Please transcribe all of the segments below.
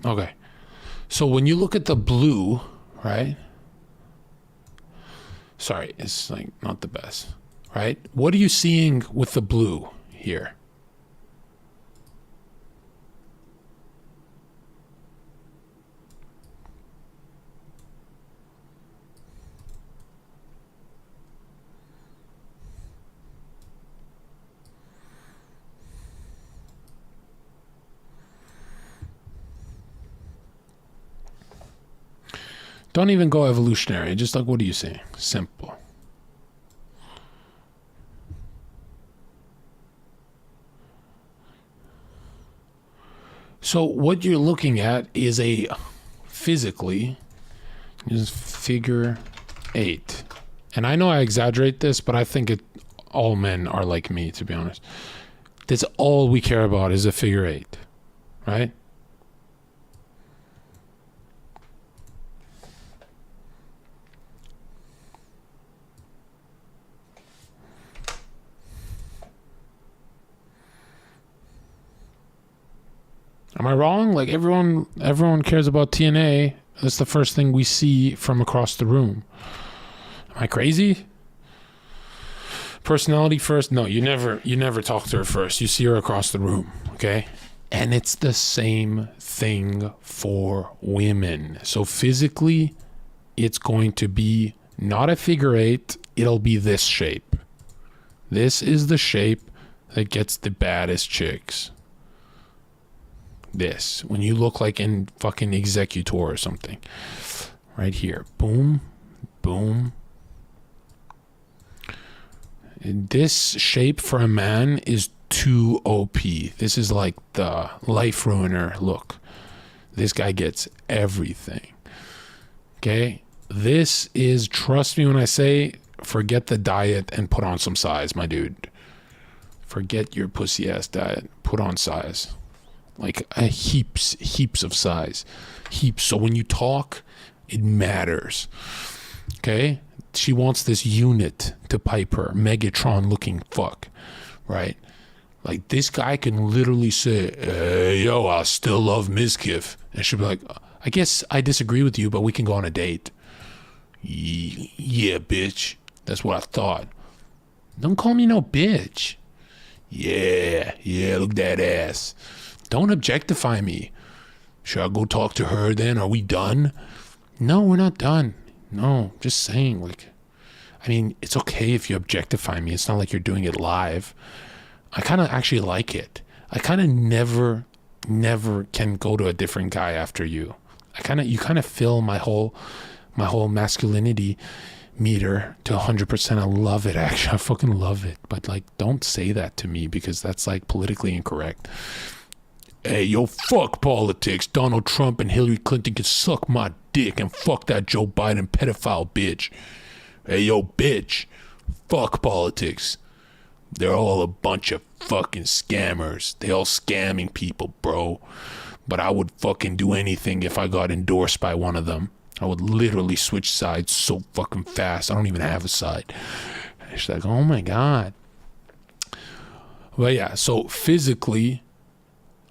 Okay. So when you look at the blue, right? Sorry, it's like not the best, right? What are you seeing with the blue here? Don't even go evolutionary. Just like, what are you saying? Simple. So what you're looking at is a physically is figure 8. And I know I exaggerate this, but I think all men are like me, to be honest. That's all we care about is a figure 8, right? Am I wrong? Like everyone cares about TNA. That's the first thing we see from across the room. Am I crazy? Personality first? No, you never talk to her first. You see her across the room, okay? And it's the same thing for women. So physically, it's going to be not a figure 8, it'll be this shape. This is the shape that gets the baddest chicks. This, when you look like in fucking Executor or something. Right here. Boom, boom. This shape for a man is too OP. This is like the life ruiner look. This guy gets everything. Okay? This is, trust me when I say, forget the diet and put on some size, my dude. Forget your pussy ass diet. Put on size. Like heaps of size. Heaps. So when you talk, it matters. Okay? She wants this unit to pipe her. Megatron looking fuck. Right? Like this guy can literally say, hey, yo, I still love Mizkif. And she'll be like, I guess I disagree with you, but we can go on a date. Yeah, bitch. That's what I thought. Don't call me no bitch. Yeah, look at that ass. Don't objectify me. Should I go talk to her then? Are we done? No, we're not done. No, just saying, like, I mean, it's okay if you objectify me. It's not like you're doing it live. I kind of actually like it. I kind of never can go to a different guy after you. You kind of fill my whole masculinity meter to 100%. I love it, actually. I fucking love it. But, like, don't say that to me because that's, like, politically incorrect. Hey, yo, fuck politics. Donald Trump and Hillary Clinton can suck my dick and fuck that Joe Biden pedophile bitch. Hey, yo, bitch. Fuck politics. They're all a bunch of fucking scammers. They all scamming people, bro. But I would fucking do anything if I got endorsed by one of them. I would literally switch sides so fucking fast. I don't even have a side. She's like, oh my God. But yeah, so physically,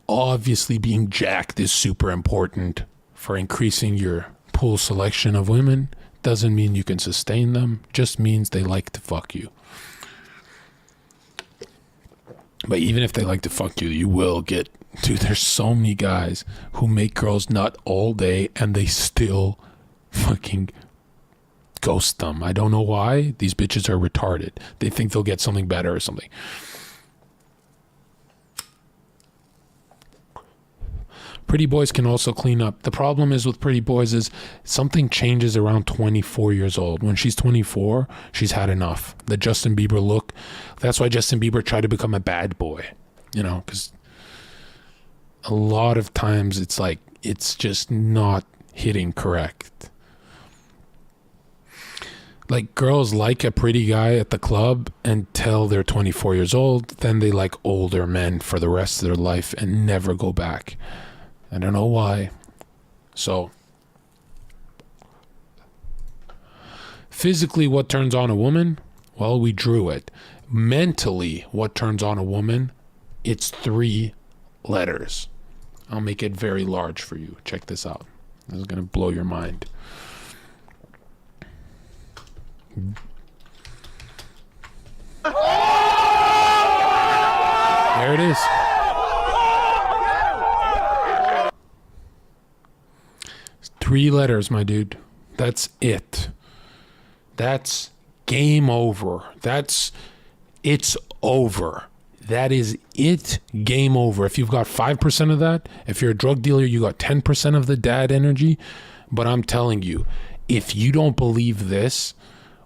obviously being jacked is super important for increasing your pool selection of women. Doesn't mean you can sustain them, just means they like to fuck you. But even if they like to fuck you, you will get, dude, there's so many guys who make girls nut all day and they still fucking ghost them. I don't know why. These bitches are retarded. They think they'll get something better or something. Pretty boys can also clean up. The problem is with pretty boys is something changes around 24 years old. When she's 24, she's had enough. The Justin Bieber look. That's why Justin Bieber tried to become a bad boy. You know, because a lot of times it's like, it's just not hitting correct. Like girls like a pretty guy at the club until they're 24 years old. Then they like older men for the rest of their life and never go back. I don't know why. So, physically, what turns on a woman? Well, we drew it. Mentally, what turns on a woman? It's 3 letters. I'll make it very large for you. Check this out. This is going to blow your mind. There it is. It's 3 letters, my dude. That's it. That's game over. It's over. That is it. Game over. If you've got 5% of that, if you're a drug dealer, you got 10% of the dad energy. But I'm telling you, if you don't believe this,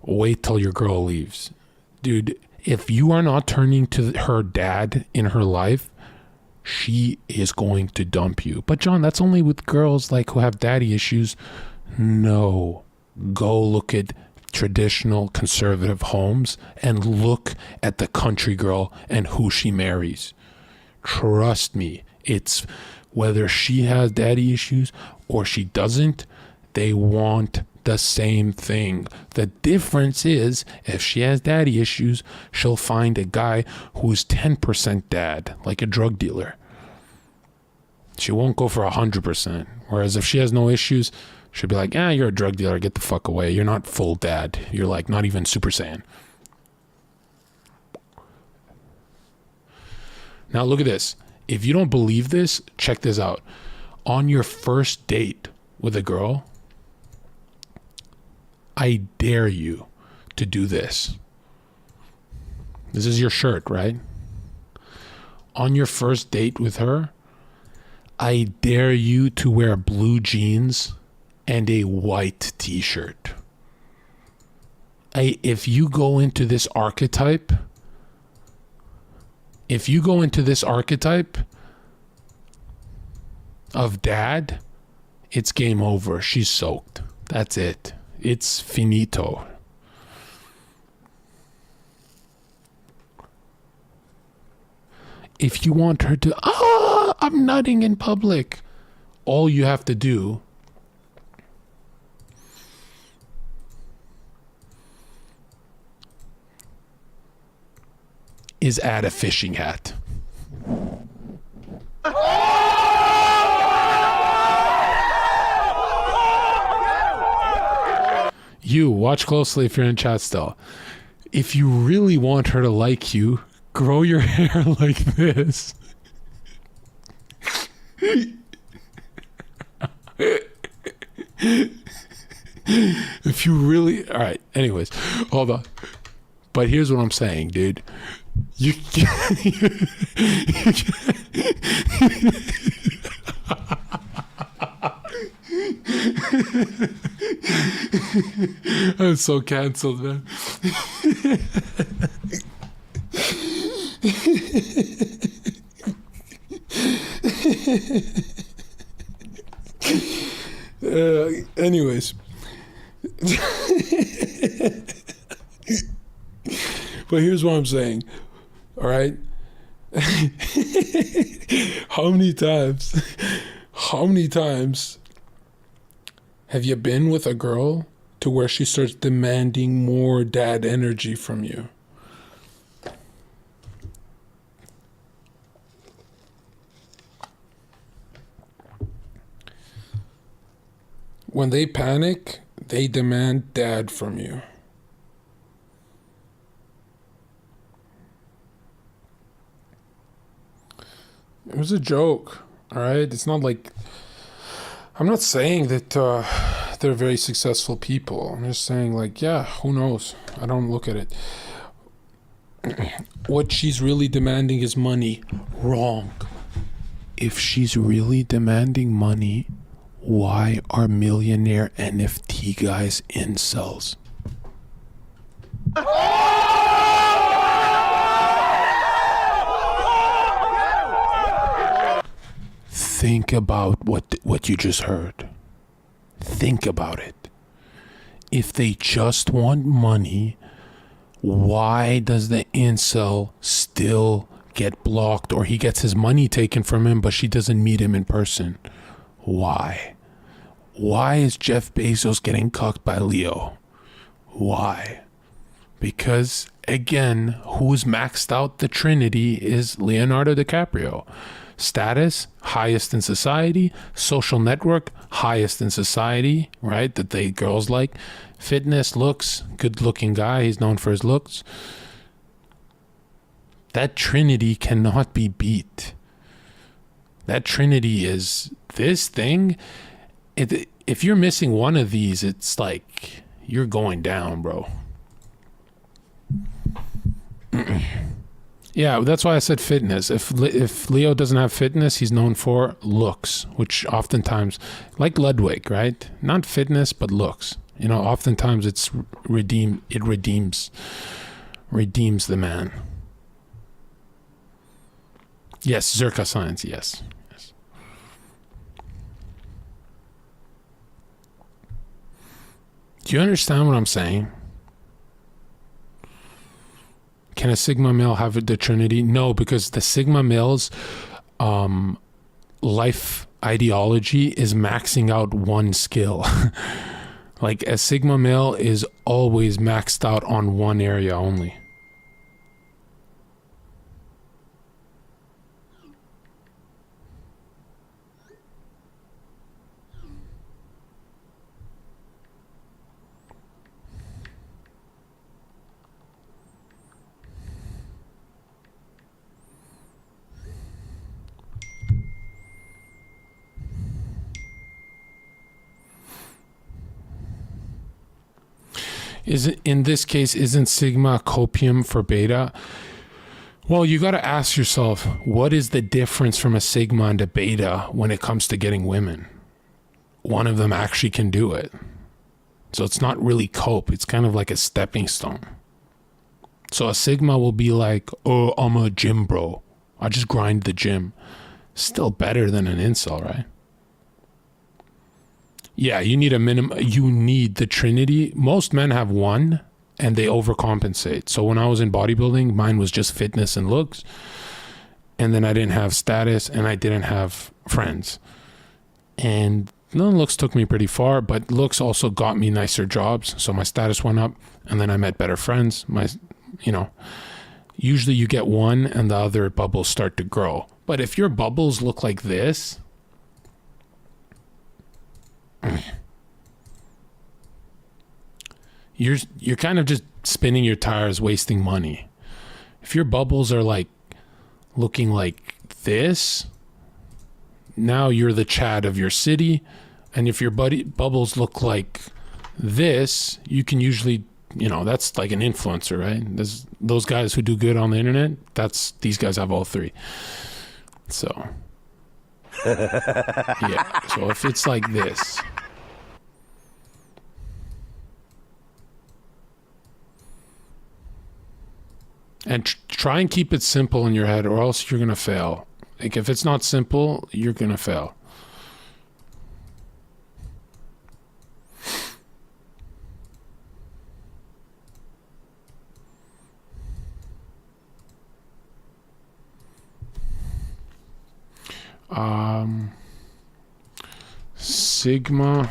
wait till your girl leaves. Dude, if you are not turning to her dad in her life, she is going to dump you. But John, that's only with girls like who have daddy issues. No. Go look at traditional conservative homes and look at the country girl and who she marries. Trust me, it's whether she has daddy issues or she doesn't, they want the same thing. The difference is if she has daddy issues, she'll find a guy who's 10% dad, like a drug dealer. She won't go for 100%. Whereas if she has no issues, she'll be like, you're a drug dealer, get the fuck away. You're not full dad. You're like not even Super Saiyan. Now look at this. If you don't believe this, check this out. On your first date with a girl, I dare you to do this. This is your shirt, right? On your first date with her, I dare you to wear blue jeans and a white t-shirt. If you go into this archetype of dad, it's game over. She's soaked. That's it. It's finito. If you want her to, I'm nutting in public, all you have to do is add a fishing hat. You, watch closely if you're in chat still. If you really want her to like you, grow your hair like this. If you really... Alright, anyways, hold on. But here's what I'm saying, dude. You I'm so canceled, man. Anyways. But here's what I'm saying. All right? How many times have you been with a girl to where she starts demanding more dad energy from you? When they panic, they demand dad from you. It was a joke, all right? It's not like... I'm not saying that they're very successful people. I'm just saying, like, yeah, who knows? I don't look at it. What she's really demanding is money. Wrong. If she's really demanding money, why are millionaire NFT guys incels? Think about what you just heard. Think about it. If they just want money, why does the incel still get blocked, or he gets his money taken from him, but she doesn't meet him in person? Why? Why is Jeff Bezos getting cucked by Leo? Why? Because, again, who's maxed out the Trinity is Leonardo DiCaprio. Status, highest in society. Social network, highest in society, right? That they girls like. Fitness, looks, good looking guy. He's known for his looks. That trinity cannot be beat. That trinity is this thing. If you're missing one of these, it's like you're going down, bro. Yeah, that's why I said fitness. If Leo doesn't have fitness, he's known for looks, which oftentimes, like Ludwig, right? Not fitness, but looks. You know, oftentimes it's redeems the man. Yes, Zherka science, yes. Do you understand what I'm saying? Can a Sigma male have the Trinity? No, because the Sigma male's life ideology is maxing out one skill. Like a Sigma male is always maxed out on one area only. In this case, isn't Sigma copium for beta? Well, you got to ask yourself, what is the difference from a Sigma and a beta when it comes to getting women? One of them actually can do it. So it's not really cope. It's kind of like a stepping stone. So a Sigma will be like, oh, I'm a gym bro. I just grind the gym. Still better than an incel, right? Yeah, you need a minimum. You need the trinity. Most men have one and they overcompensate. So when I was in bodybuilding, mine was just fitness and looks. And then I didn't have status and I didn't have friends. And looks took me pretty far, but looks also got me nicer jobs. So my status went up and then I met better friends. Usually you get one and the other bubbles start to grow. But if your bubbles look like this, you're kind of just spinning your tires, wasting money. If your bubbles are like looking like this, now you're the Chad of your city. And if your bubbles look like this, you can usually, that's like an influencer, right? There's those guys who do good on the internet. These guys have all three. So yeah. So if it's like this, and try and keep it simple in your head, or else you're gonna fail. Like if it's not simple, you're gonna fail. Sigma. I'm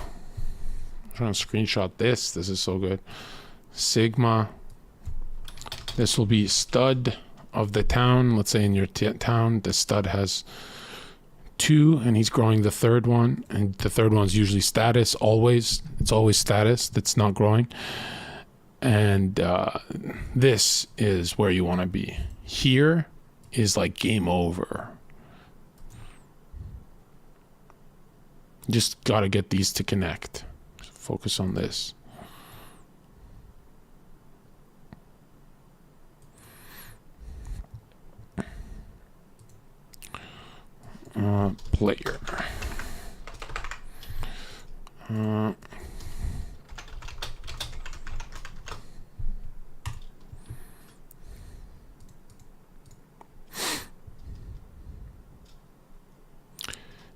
trying to screenshot this. This is so good. Sigma. This will be stud of the town. Let's say in your town, the stud has 2 and he's growing the third one. And the third one's usually status, always. It's always status that's not growing. And this is where you want to be. Here is like game over. Just got to get these to connect. Focus on this. Player.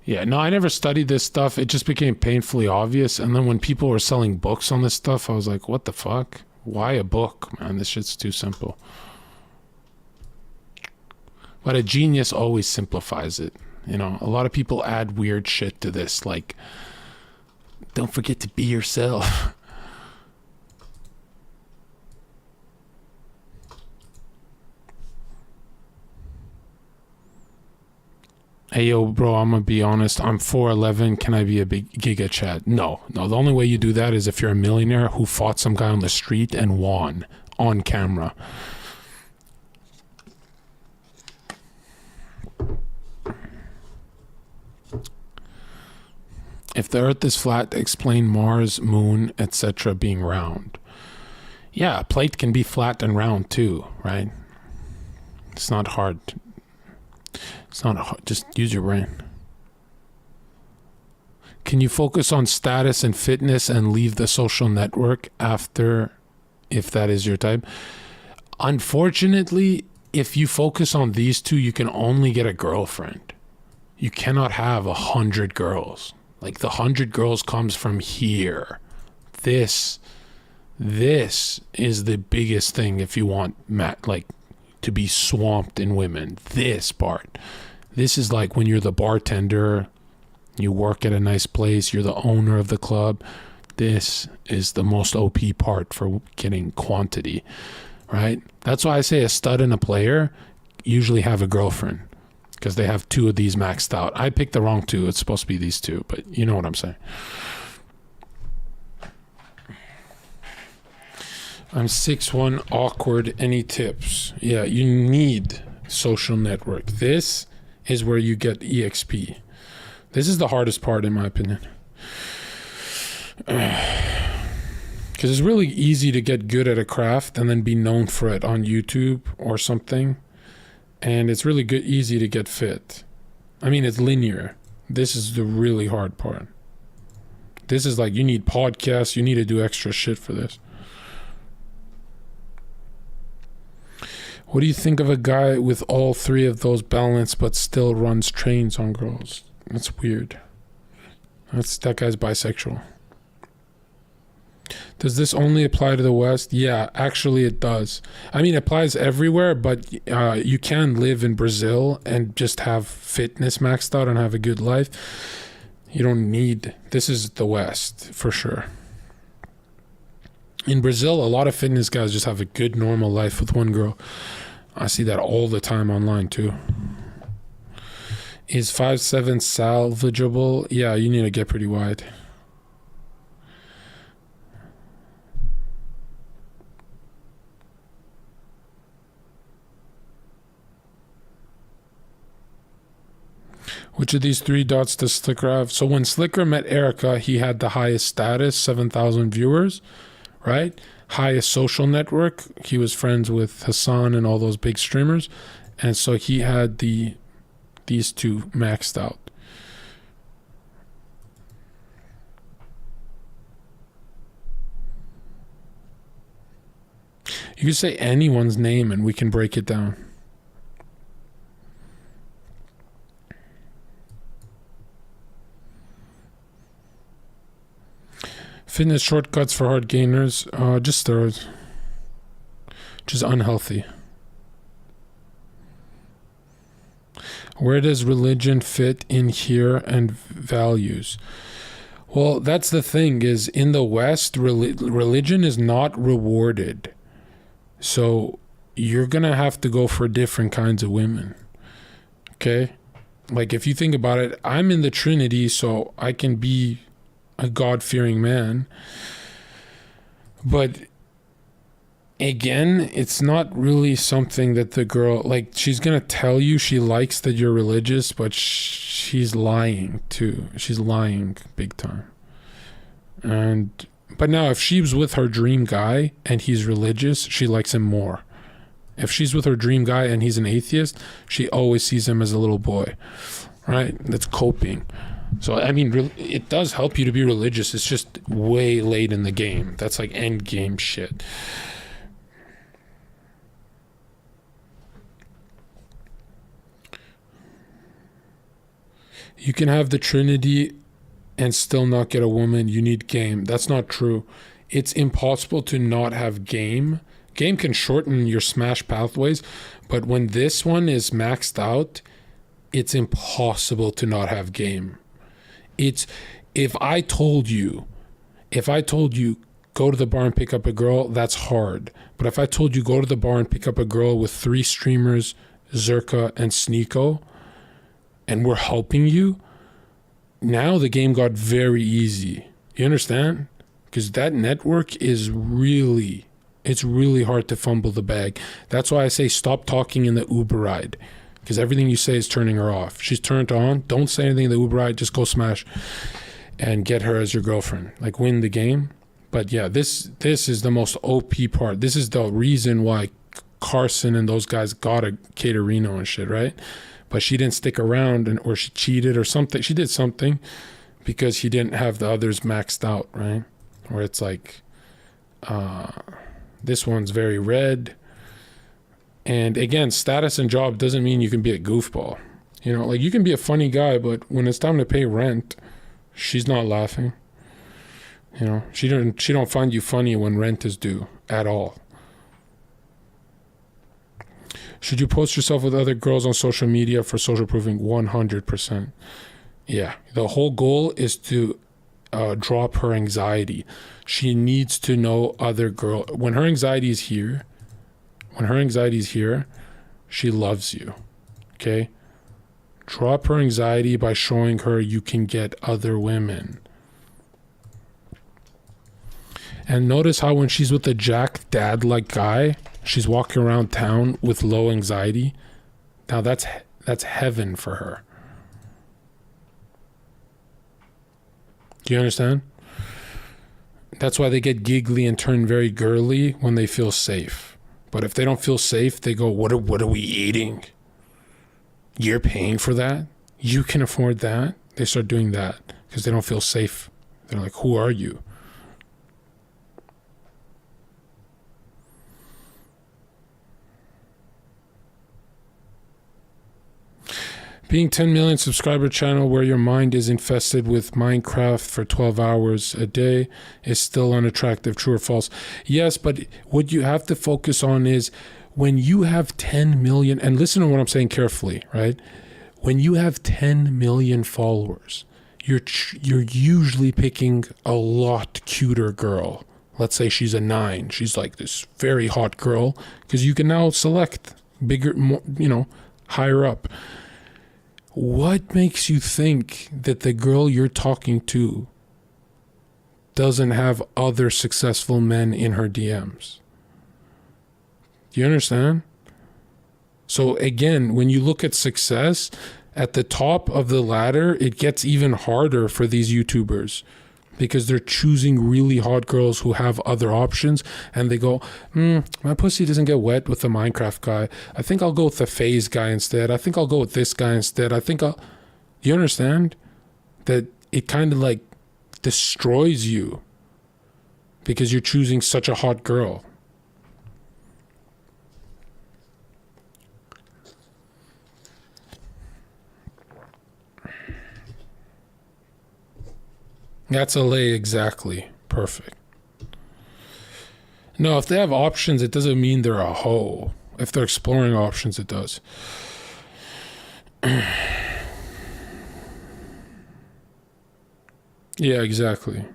Yeah, no, I never studied this stuff. It just became painfully obvious. And then when people were selling books on this stuff, I was like, what the fuck? Why a book, man? This shit's too simple. But a genius always simplifies it. A lot of people add weird shit to this, like, don't forget to be yourself. Hey, yo, bro, I'm going to be honest. I'm 4'11". Can I be a big Giga Chad? No. The only way you do that is if you're a millionaire who fought some guy on the street and won on camera. If the earth is flat, explain Mars, moon, etc. being round. Yeah, a plate can be flat and round too, right? It's not hard. It's not hard. Just use your brain. Can you focus on status and fitness and leave the social network after, if that is your type? Unfortunately, if you focus on these two, you can only get a girlfriend. You cannot have 100 girls. Like the 100 girls comes from here. This is the biggest thing if you want like to be swamped in women. This part. This is like when you're the bartender, you work at a nice place, you're the owner of the club. This is the most OP part for getting quantity, right? That's why I say a stud and a player usually have a girlfriend. Because they have two of these maxed out. I picked the wrong two. It's supposed to be these two, but you know what I'm saying. I'm 6'1", awkward. Any tips? Yeah, you need social network. This is where you get EXP. This is the hardest part, in my opinion. Because it's really easy to get good at a craft and then be known for it on YouTube or something. And it's really good, easy to get fit. I mean, it's linear. This is the really hard part. This is like, you need podcasts. You need to do extra shit for this. What do you think of a guy with all three of those balanced but still runs trains on girls? That's weird. That guy's bisexual. Does this only apply to the West? Yeah, actually it does. I mean, it applies everywhere, but you can live in Brazil and just have fitness maxed out and have a good life. You don't need... This is the West, for sure. In Brazil, a lot of fitness guys just have a good, normal life with one girl. I see that all the time online, too. Is 5'7" salvageable? Yeah, you need to get pretty wide. Which of these three dots does Slicker have? So when Slicker met Erica, he had the highest status, 7,000 viewers, right? Highest social network. He was friends with Hassan and all those big streamers. And so he had these two maxed out. You can say anyone's name and we can break it down. Fitness shortcuts for hard gainers, just steroids, which is unhealthy. Where does religion fit in here and values? Well, that's the thing, is in the West, religion is not rewarded. So you're going to have to go for different kinds of women. Okay? Like if you think about it, I'm in the Trinity, so I can be a God-fearing man. But again, it's not really something that the girl, like, she's gonna tell you she likes that you're religious, but she's lying too. She's lying big time. But now if she was with her dream guy and he's religious, she likes him more. If she's with her dream guy and he's an atheist, she always sees him as a little boy, right? That's coping. So, I mean, it does help you to be religious. It's just way late in the game. That's like end game shit. You can have the Trinity and still not get a woman. You need game. That's not true. It's impossible to not have game. Game can shorten your smash pathways, but when this one is maxed out, it's impossible to not have game. It's if I told you go to the bar and pick up a girl, that's hard. But if I told you go to the bar and pick up a girl with 3 streamers, Zherka and Sneeko, and we're helping you, now the game got very easy. You understand? Because that network is really, it's really hard to fumble the bag. That's why I say stop talking in the Uber ride, because everything you say is turning her off. She's turned on. Don't say anything in the Uber ride. Just go smash and get her as your girlfriend. Like, win the game. But yeah, this is the most OP part. This is the reason why Carson and those guys got a Caterino and shit, right? But she didn't stick around, or she cheated or something. She did something because he didn't have the others maxed out, right? Where it's like, this one's very red. And again, status and job doesn't mean you can be a goofball. You know, like, you can be a funny guy, but when it's time to pay rent, she's not laughing. You know, she don't find you funny when rent is due at all. Should you post yourself with other girls on social media for social proofing? 100%. Yeah. The whole goal is to drop her anxiety. She needs to know other girl. When her anxiety is here, she loves you. Okay? Drop her anxiety by showing her you can get other women. And notice how when she's with a jacked dad-like guy, she's walking around town with low anxiety. Now that's heaven for her. Do you understand? That's why they get giggly and turn very girly when they feel safe. But if they don't feel safe, they go, what are we eating? You're paying for that? You can afford that? They start doing that because they don't feel safe. They're like, who are you? Being 10 million subscriber channel where your mind is infested with Minecraft for 12 hours a day is still unattractive, true or false? Yes, but what you have to focus on is when you have 10 million, and listen to what I'm saying carefully, right? When you have 10 million followers, you're usually picking a lot cuter girl. Let's say she's a 9. She's like this very hot girl, because you can now select bigger, more, higher up. What makes you think that the girl you're talking to doesn't have other successful men in her DMs? Do you understand? So again, when you look at success, at the top of the ladder, it gets even harder for these YouTubers because they're choosing really hot girls who have other options, and they go, my pussy doesn't get wet with the Minecraft guy. I think I'll go with the FaZe guy instead. I think I'll go with this guy instead. You understand? That it kind of like destroys you because you're choosing such a hot girl. That's LA, exactly. Perfect. No, if they have options, it doesn't mean they're a hoe. If they're exploring options, it does. Yeah, exactly.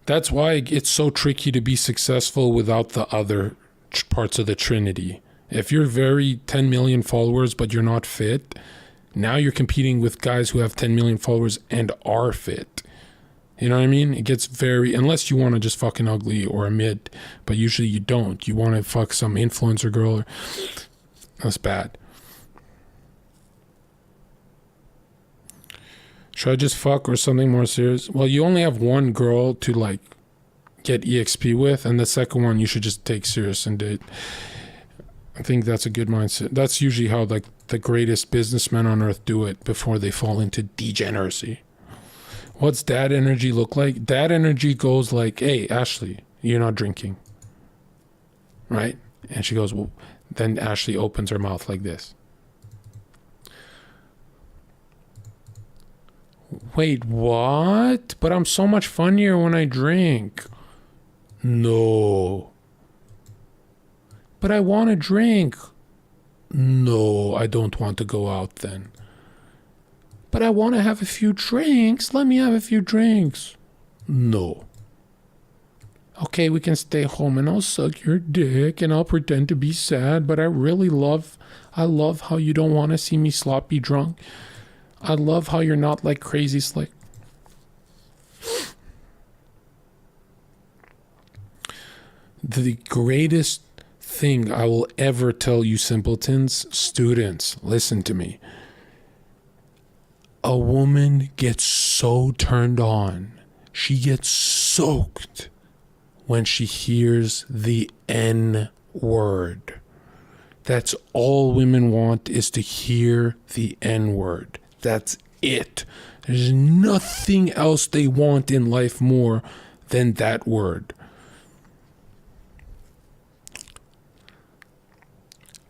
That's why it's so tricky to be successful without the other parts of the Trinity. If you're very 10 million followers, but you're not fit, now you're competing with guys who have 10 million followers and are fit. You know what I mean? It gets very, unless you want to just fucking ugly or a mid, but usually you don't. You want to fuck some influencer girl. That's bad. Should I just fuck or something more serious? Well, you only have one girl to like get EXP with, and the second one you should just take serious and date. I think that's a good mindset. That's usually how like the greatest businessmen on earth do it before they fall into degeneracy. What's dad energy look like? Dad energy goes like, hey, Ashley, you're not drinking. Right? And she goes, well, then Ashley opens her mouth like this. Wait, what? But I'm so much funnier when I drink. No. But I want to drink. No, I don't want to go out then. But I want to have a few drinks. Let me have a few drinks. No. Okay, we can stay home and I'll suck your dick and I'll pretend to be sad, but I love how you don't want to see me sloppy drunk. I love how you're not like crazy slick. The greatest thing I will ever tell you simpletons, students, listen to me. A woman gets so turned on, she gets soaked when she hears the N word. That's all women want, is to hear the N word. That's it. There's nothing else they want in life more than that word.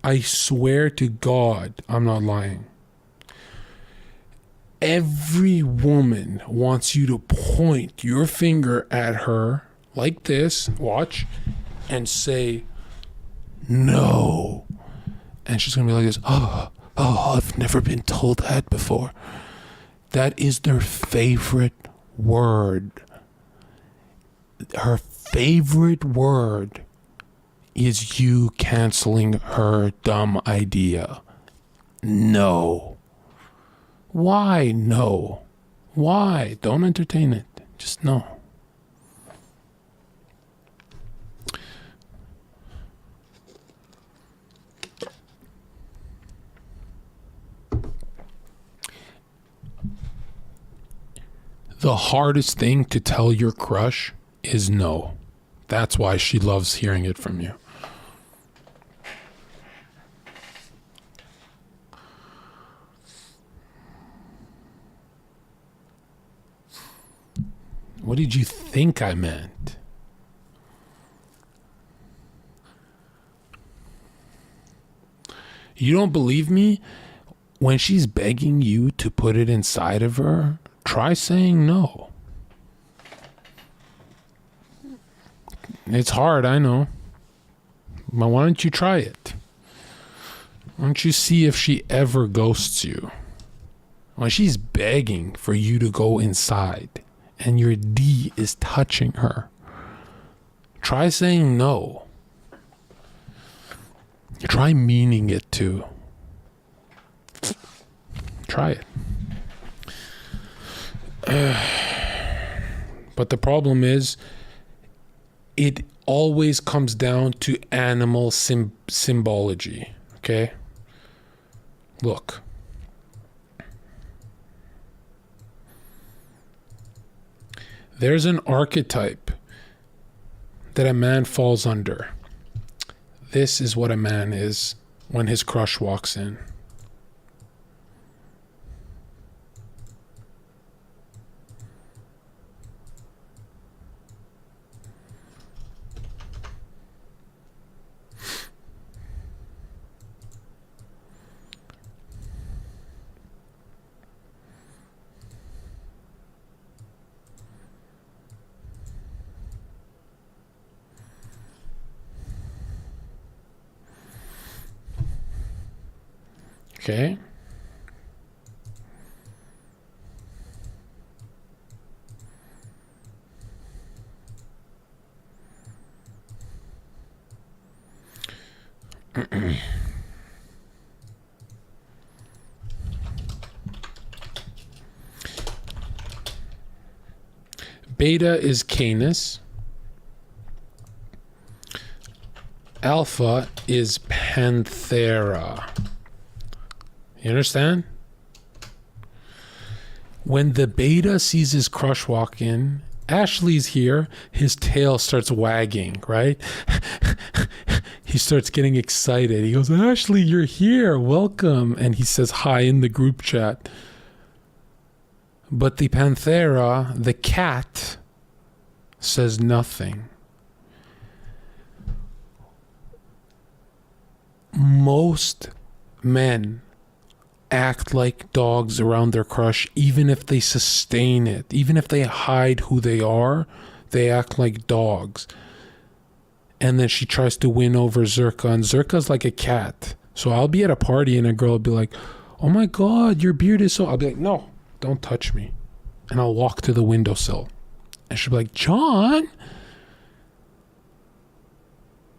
I swear to God, I'm not lying. Every woman wants you to point your finger at her like this, watch, and say, no. And she's going to be like this, oh, I've never been told that before. That is their favorite word. Her favorite word is you canceling her dumb idea. No. Why no? Why? Don't entertain it. Just no. The hardest thing to tell your crush is no. That's why she loves hearing it from you. What did you think I meant? You don't believe me? When she's begging you to put it inside of her, try saying no. It's hard, I know. But why don't you try it? Why don't you see if she ever ghosts you? When she's begging for you to go inside and your D is touching her, try saying no. Try meaning it too. Try it. But the problem is, it always comes down to animal symbology, okay? Look. There's an archetype that a man falls under. This is what a man is when his crush walks in. Okay. Beta is Canis. Alpha is Panthera. You understand? When the beta sees his crush walk in, Ashley's here, his tail starts wagging, right? He starts getting excited. He goes, Ashley, you're here. Welcome. And he says hi in the group chat. But the Panthera, the cat, says nothing. Most men act like dogs around their crush, even if they sustain it, even if they hide who they are, they act like dogs. And then she tries to win over Zherka, and Zherka's like a cat. So I'll be at a party and a girl will be like, oh my God, your beard is so... I'll be like, no, don't touch me. And I'll walk to the windowsill. And she'll be like, John,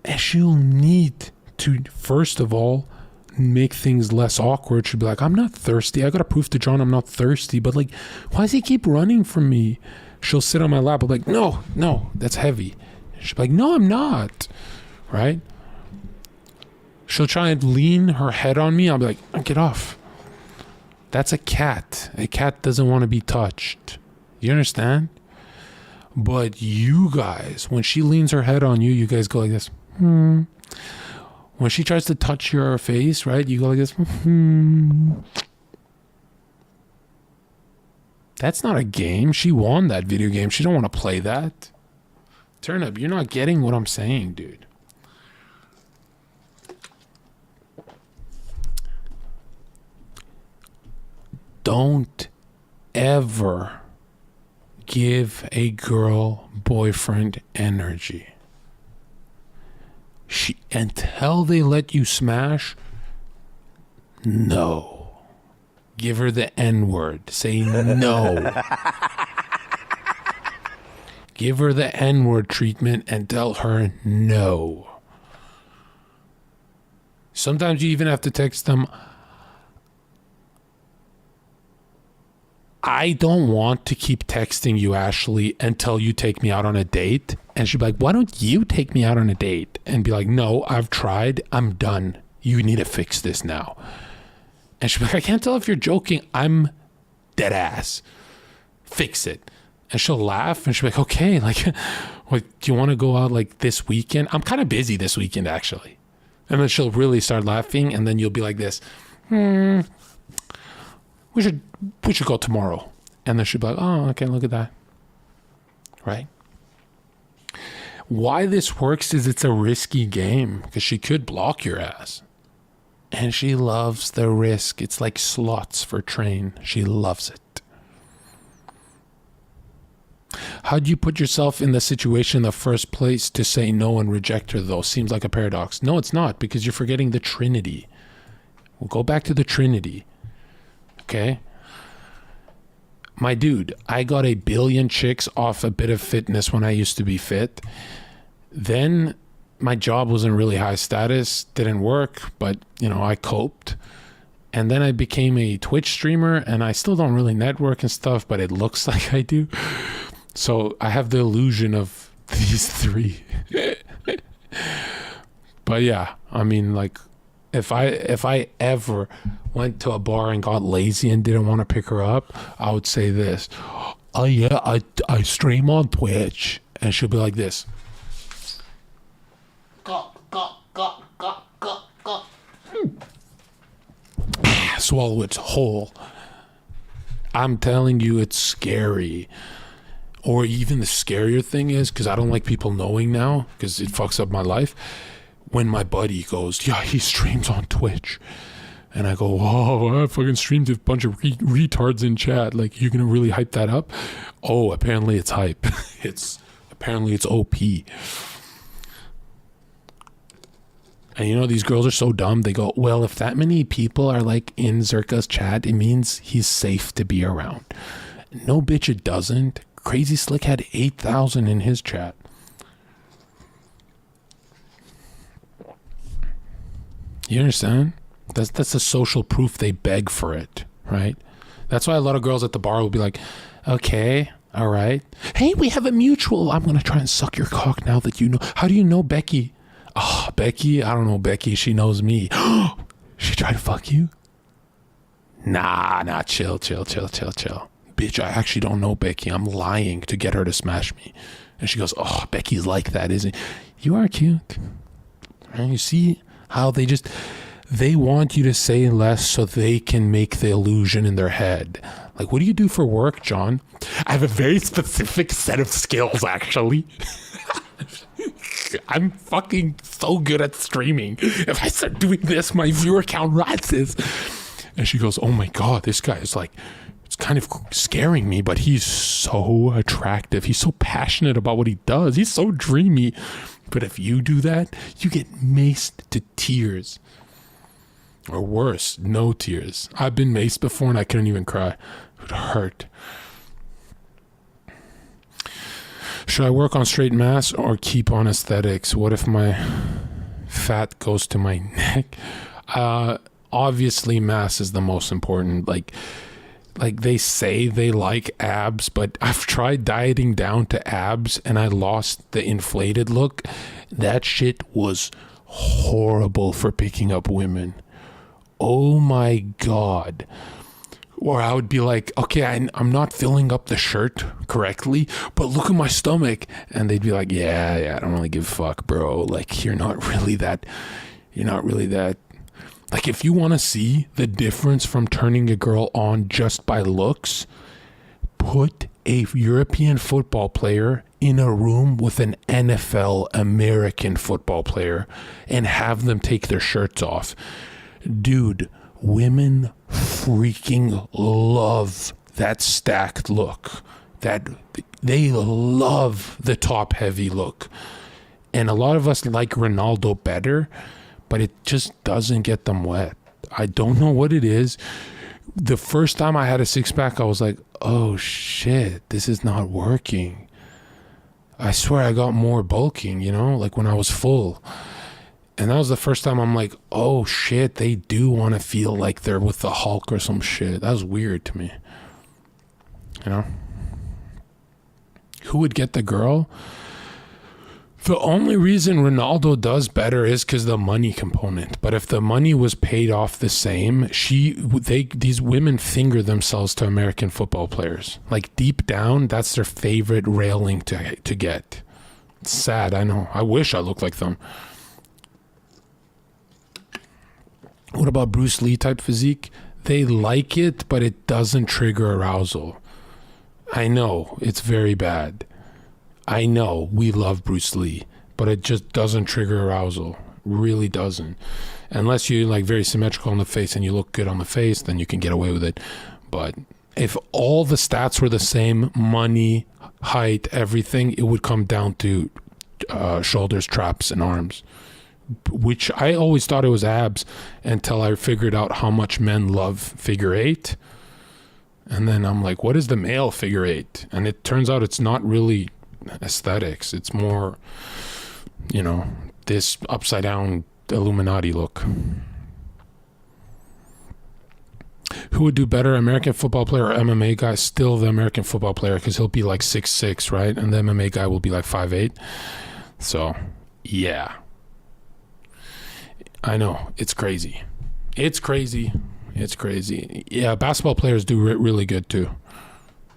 And she'll need to, first of all, make things less awkward. She'll be like, I'm not thirsty. I gotta prove to John I'm not thirsty. But like, why does he keep running from me? She'll sit on my lap. I'm like, no, that's heavy. She'll be like, no, I'm not. Right? She'll try and lean her head on me. I'll be like, oh, get off. That's a cat. A cat doesn't want to be touched. You understand? But you guys, when she leans her head on you, you guys go like this. When she tries to touch your face, right? You go like this. That's not a game. She won that video game. She don't want to play that. Turn up. You're not getting what I'm saying, dude. Don't ever give a girl boyfriend energy. Until they let you smash, no. Give her the N-word. Say no. Give her the N-word treatment and tell her no. Sometimes you even have to text them, I don't want to keep texting you, Ashley, until you take me out on a date. And she'd be like, why don't you take me out on a date? And be like, no, I've tried. I'm done. You need to fix this now. And she'd be like, I can't tell if you're joking. I'm dead ass. Fix it. And she'll laugh and she'll be like, okay, like, do you want to go out like this weekend? I'm kind of busy this weekend, actually. And then she'll really start laughing. And then you'll be like this, we should go tomorrow. And then she'll be like, oh, okay, look at that. Right? Why this works is it's a risky game because she could block your ass. And she loves the risk. It's like slots for train. She loves it. How do you put yourself in the situation in the first place to say no and reject her, though? Seems like a paradox. No, it's not, because you're forgetting the Trinity. We'll go back to the Trinity. Okay? My dude, I got 1 billion chicks off a bit of fitness when I used to be fit. Then my job wasn't really high status, didn't work, but, I coped. And then I became a Twitch streamer, and I still don't really network and stuff, but it looks like I do. So I have the illusion of these 3. But yeah, I mean, like, if I ever went to a bar and got lazy and didn't want to pick her up, I would say this. Oh yeah, I stream on Twitch. And she'll be like this. Swallow its whole. I'm telling you, it's scary. Or even the scarier thing is, because I don't like people knowing now, because it fucks up my life, when my buddy goes, yeah, he streams on Twitch. And I go, whoa, I fucking streamed a bunch of retards in chat. Like, you're going to really hype that up? Oh, apparently it's hype. Apparently it's OP. And these girls are so dumb. They go, well, if that many people are like in Zherka's chat, it means he's safe to be around. No, bitch, it doesn't. Crazy Slick had 8,000 in his chat. You understand? That's the social proof. They beg for it, right? That's why a lot of girls at the bar will be like, okay, all right. Hey, we have a mutual. I'm going to try and suck your cock now that you know. How do you know Becky? Oh, Becky? I don't know Becky. She knows me. She tried to fuck you? Nah, chill. Bitch, I actually don't know Becky. I'm lying to get her to smash me. And she goes, oh, Becky's like that, isn't he? You are cute. And you see how they want you to say less so they can make the illusion in their head. Like, what do you do for work, John? I have a very specific set of skills, actually. I'm fucking so good at streaming. If I start doing this, my viewer count rises. And she goes, oh my God, this guy is like, it's kind of scaring me, but he's so attractive. He's so passionate about what he does. He's so dreamy. But if you do that, you get maced to tears. Or worse, no tears. I've been maced before and I couldn't even cry. It would hurt. Should I work on straight mass or keep on aesthetics? What if my fat goes to my neck? Obviously mass is the most important. Like they say they like abs, but I've tried dieting down to abs and I lost the inflated look. That shit was horrible for picking up women. Oh my God. Or I would be like, okay, I'm not filling up the shirt correctly, but look at my stomach. And they'd be like, yeah, I don't really give a fuck, bro. Like, you're not really that. Like, if you want to see the difference from turning a girl on just by looks, put a European football player in a room with an NFL American football player and have them take their shirts off. Dude, women freaking love that stacked look. That they love the top heavy look. And a lot of us like Ronaldo better, but it just doesn't get them wet. I don't know what it is. The first time I had a six-pack, I was like, oh shit, this is not working. I swear I got more bulking, like when I was full. And that was the first time I'm like, oh shit, they do want to feel like they're with the Hulk or some shit. That was weird to me. Who would get the girl? The only reason Ronaldo does better is because the money component. But if the money was paid off the same, these women finger themselves to American football players. Like deep down, that's their favorite railing to get. It's sad, I know. I wish I looked like them. What about Bruce Lee type physique? They like it, but it doesn't trigger arousal. I know, it's very bad. I know, we love Bruce Lee, but it just doesn't trigger arousal. Really doesn't. Unless you're like very symmetrical on the face and you look good on the face, then you can get away with it. But if all the stats were the same, money, height, everything, it would come down to shoulders, traps, and arms. Which I always thought it was abs until I figured out how much men love figure eight. And then I'm like, what is the male figure eight? And it turns out it's not really aesthetics. It's more, this upside down Illuminati look. Who would do better, American football player or MMA guy? Still the American football player, because he'll be like 6'6", right? And the MMA guy will be like 5'8". So, yeah. I know, it's crazy. Yeah, basketball players do really good too.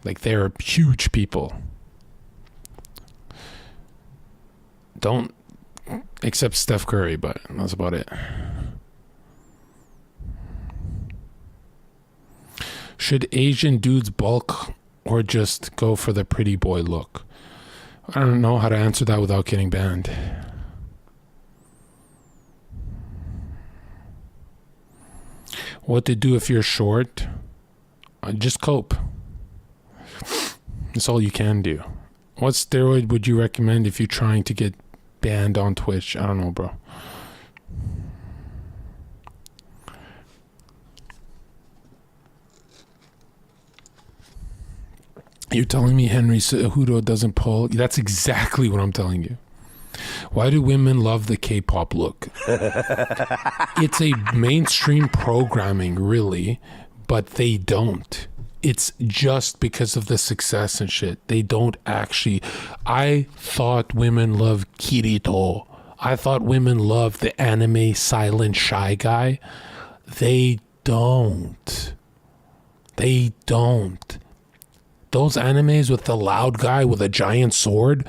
Like, they're huge people. Don't, except Steph Curry, but that's about it. Should Asian dudes bulk or just go for the pretty boy look? I don't know how to answer that without getting banned. What to do if you're short? Just cope. That's all you can do. What steroid would you recommend if you're trying to get banned on Twitch? I don't know, bro. You're telling me Henry Cejudo doesn't pull? That's exactly what I'm telling you. Why do women love the K-pop look? It's a mainstream programming, really, but they don't. It's just because of the success and shit. They don't actually. I thought women love Kirito. I thought women love the anime silent shy guy. They don't. They don't. Those animes with the loud guy with a giant sword,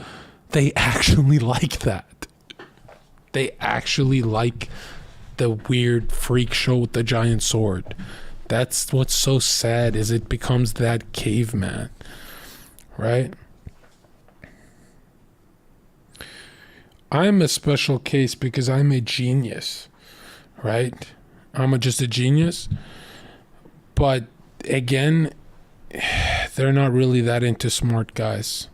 they actually like that. They actually like the weird freak show with the giant sword. That's what's so sad, is it becomes that caveman, right? I'm a special case because I'm a genius, right? I'm just a genius. But again, they're not really that into smart guys.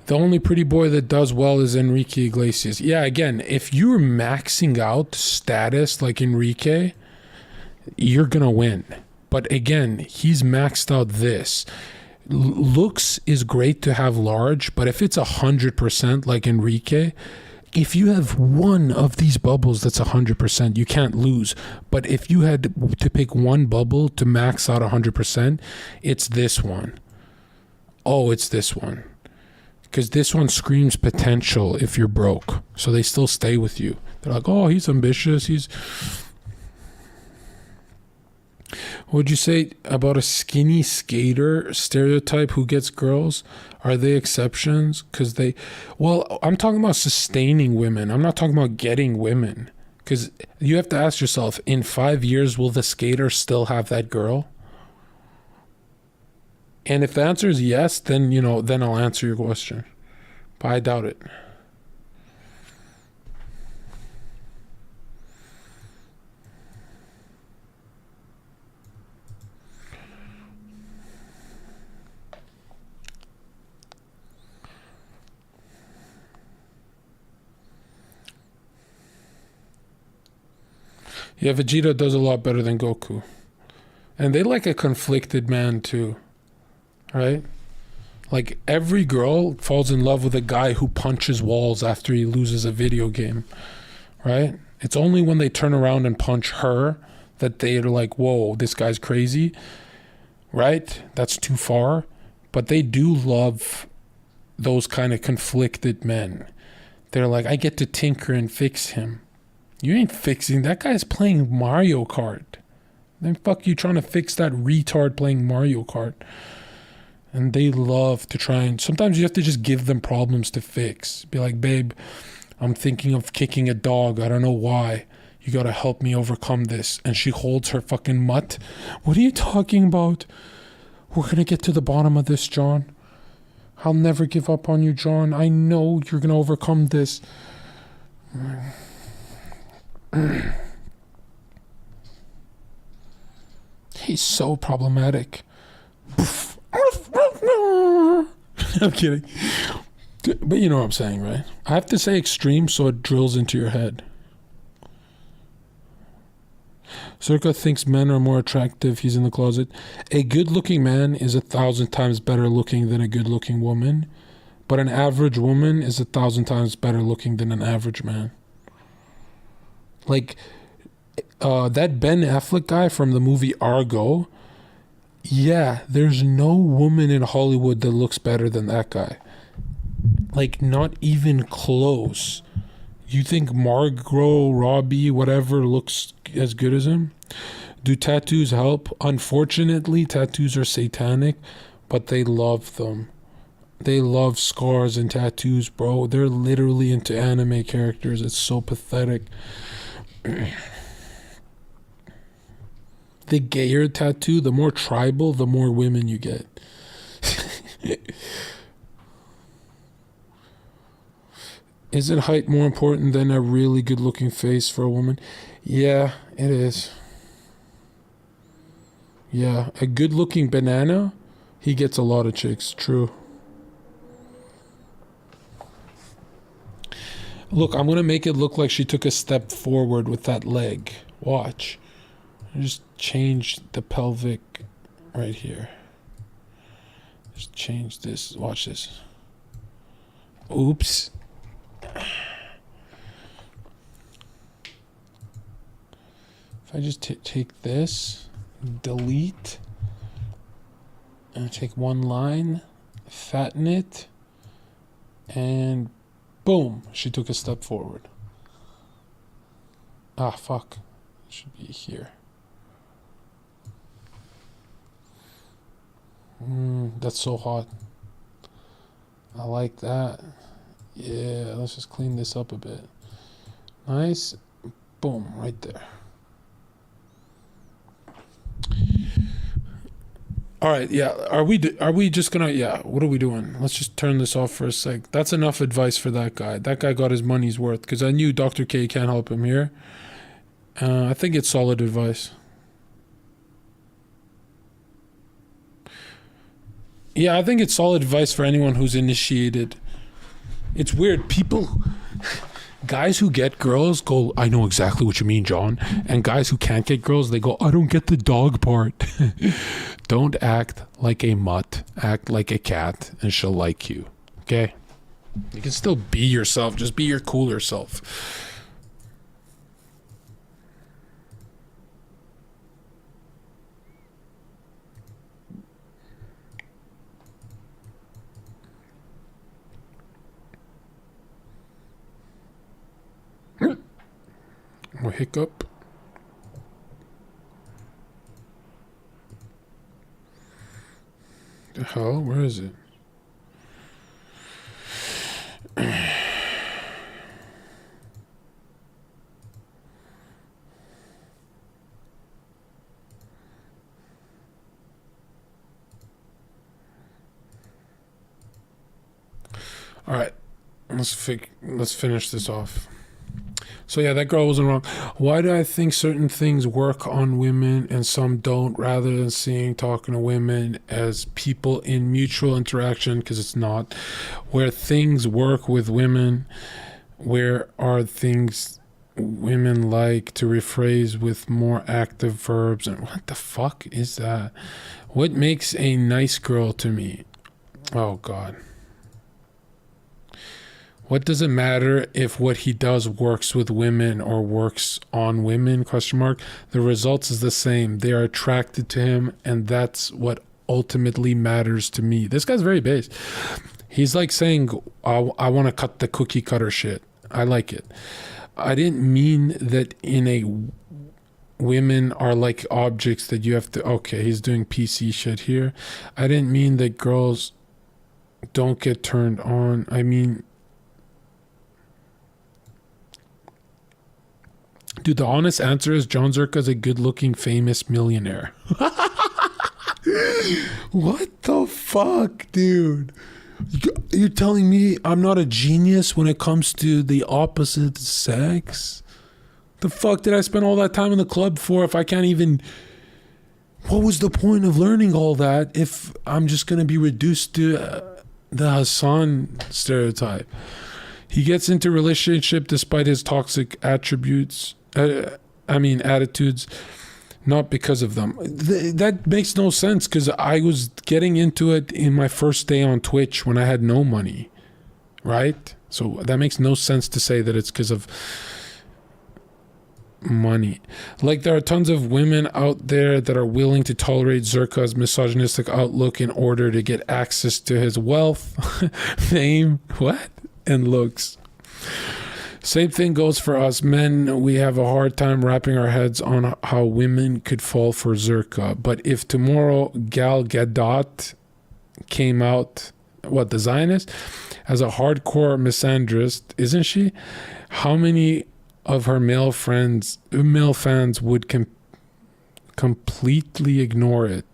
The only pretty boy that does well is Enrique Iglesias. Yeah, again, if you're maxing out status like Enrique, you're going to win. But again, he's maxed out this. looks is great to have large, but if it's 100% like Enrique, if you have one of these bubbles that's 100%, you can't lose. But if you had to pick one bubble to max out 100%, it's this one. Oh, it's this one. Because this one screams potential if you're broke. So they still stay with you. They're like, oh, he's ambitious. What would you say about a skinny skater stereotype who gets girls? Are they exceptions? Because I'm talking about sustaining women. I'm not talking about getting women. Because you have to ask yourself, in 5 years, will the skater still have that girl? And if the answer is yes, then, then I'll answer your question. But I doubt it. Yeah, Vegeta does a lot better than Goku. And they like a conflicted man too. Right? Like every girl falls in love with a guy who punches walls after he loses a video game. Right? It's only when they turn around and punch her that they're like, whoa, this guy's crazy. Right? That's too far. But they do love those kind of conflicted men. They're like, I get to tinker and fix him. You ain't fixing. That guy's playing Mario Kart. Then fuck you trying to fix that retard playing Mario Kart. And they love to try and... Sometimes you have to just give them problems to fix. Be like, babe, I'm thinking of kicking a dog. I don't know why. You gotta help me overcome this. And she holds her fucking mutt. What are you talking about? We're gonna get to the bottom of this, John. I'll never give up on you, John. I know you're gonna overcome this. He's so problematic. I'm kidding. But you know what I'm saying, right? I have to say extreme so it drills into your head. Zherka thinks men are more attractive. He's in the closet. A good-looking man is 1,000 times better looking than a good-looking woman. But an average woman is 1,000 times better looking than an average man. Like, that Ben Affleck guy from the movie Argo, yeah, there's no woman in Hollywood that looks better than that guy. Like, not even close. You think Margot Robbie, whatever, looks as good as him? Do tattoos help? Unfortunately, tattoos are satanic, but they love them. They love scars and tattoos, bro. They're literally into anime characters. It's so pathetic. The gayer tattoo, the more tribal, the more women you get. Isn't height more important than a really good looking face for a woman? Yeah, it is. Yeah, a good looking banana, he gets a lot of chicks. True. Look, I'm going to make it look like she took a step forward with that leg. Watch. Just change the pelvic right here. Just change this. Watch this. Oops. If I just take this, delete, and take one line, fatten it, and boom, she took a step forward. Ah, fuck. It should be here. That's so hot. I like that. Yeah, let's just clean this up a bit. Nice. Boom, right there. All right, yeah. Are we just gonna? Yeah. What are we doing? Let's just turn this off for a sec. That's enough advice for that guy. That guy got his money's worth because I knew Dr. K can't help him here. I think it's solid advice. Yeah, I think it's solid advice for anyone who's initiated. It's weird. Guys who get girls go, I know exactly what you mean, John. And guys who can't get girls, they go, I don't get the dog part. Don't act like a mutt. Act like a cat, and she'll like you. Okay? You can still be yourself. Just be your cooler self. A hiccup. The hell? Where is it? All right, let's finish this off. So yeah, that girl wasn't wrong. Why do I think certain things work on women and some don't, rather than seeing talking to women as people in mutual interaction? Because it's not. Where things work with women, where are things women like to rephrase with more active verbs? And what the fuck is that? What makes a nice girl to me? Oh God. What does it matter if what he does works with women or works on women? ? The results is the same. They are attracted to him, and that's what ultimately matters to me. This guy's very base. He's like saying, I want to cut the cookie cutter shit. I like it. I didn't mean that women are like objects that you have to, okay, he's doing PC shit here. I didn't mean that girls don't get turned on. I mean, dude, the honest answer is Jon Zherka is a good-looking, famous millionaire. What the fuck, dude? You're telling me I'm not a genius when it comes to the opposite sex? The fuck did I spend all that time in the club for if I can't even... What was the point of learning all that if I'm just going to be reduced to the Hassan stereotype? He gets into relationship despite his toxic attitudes, not because of them. That makes no sense, because I was getting into it in my first day on Twitch when I had no money, right? So that makes no sense to say that it's because of money. Like, there are tons of women out there that are willing to tolerate Zherka's misogynistic outlook in order to get access to his wealth, fame, and looks. Same thing goes for us men. We have a hard time wrapping our heads on how women could fall for Zherka. But if tomorrow Gal Gadot came out, the Zionist, as a hardcore misandrist, isn't she? How many of her male fans would completely ignore it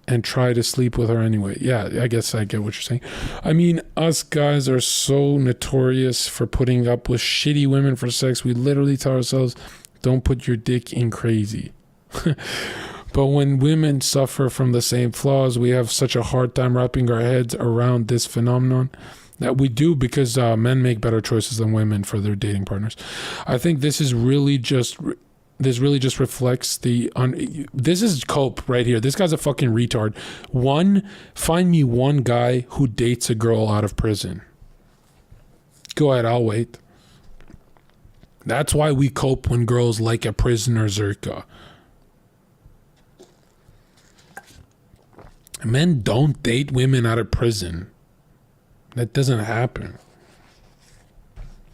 and try to sleep with her anyway? Yeah, I guess I get what you're saying. I mean, us guys are so notorious for putting up with shitty women for sex. We literally tell ourselves, don't put your dick in crazy. But when women suffer from the same flaws, we have such a hard time wrapping our heads around this phenomenon. That we do, because men make better choices than women for their dating partners. I think this really just reflects this is cope right here. This guy's a fucking retard. Find me one guy who dates a girl out of prison. Go ahead, I'll wait. That's why we cope when girls like a prisoner Zherka. Men don't date women out of prison. That doesn't happen.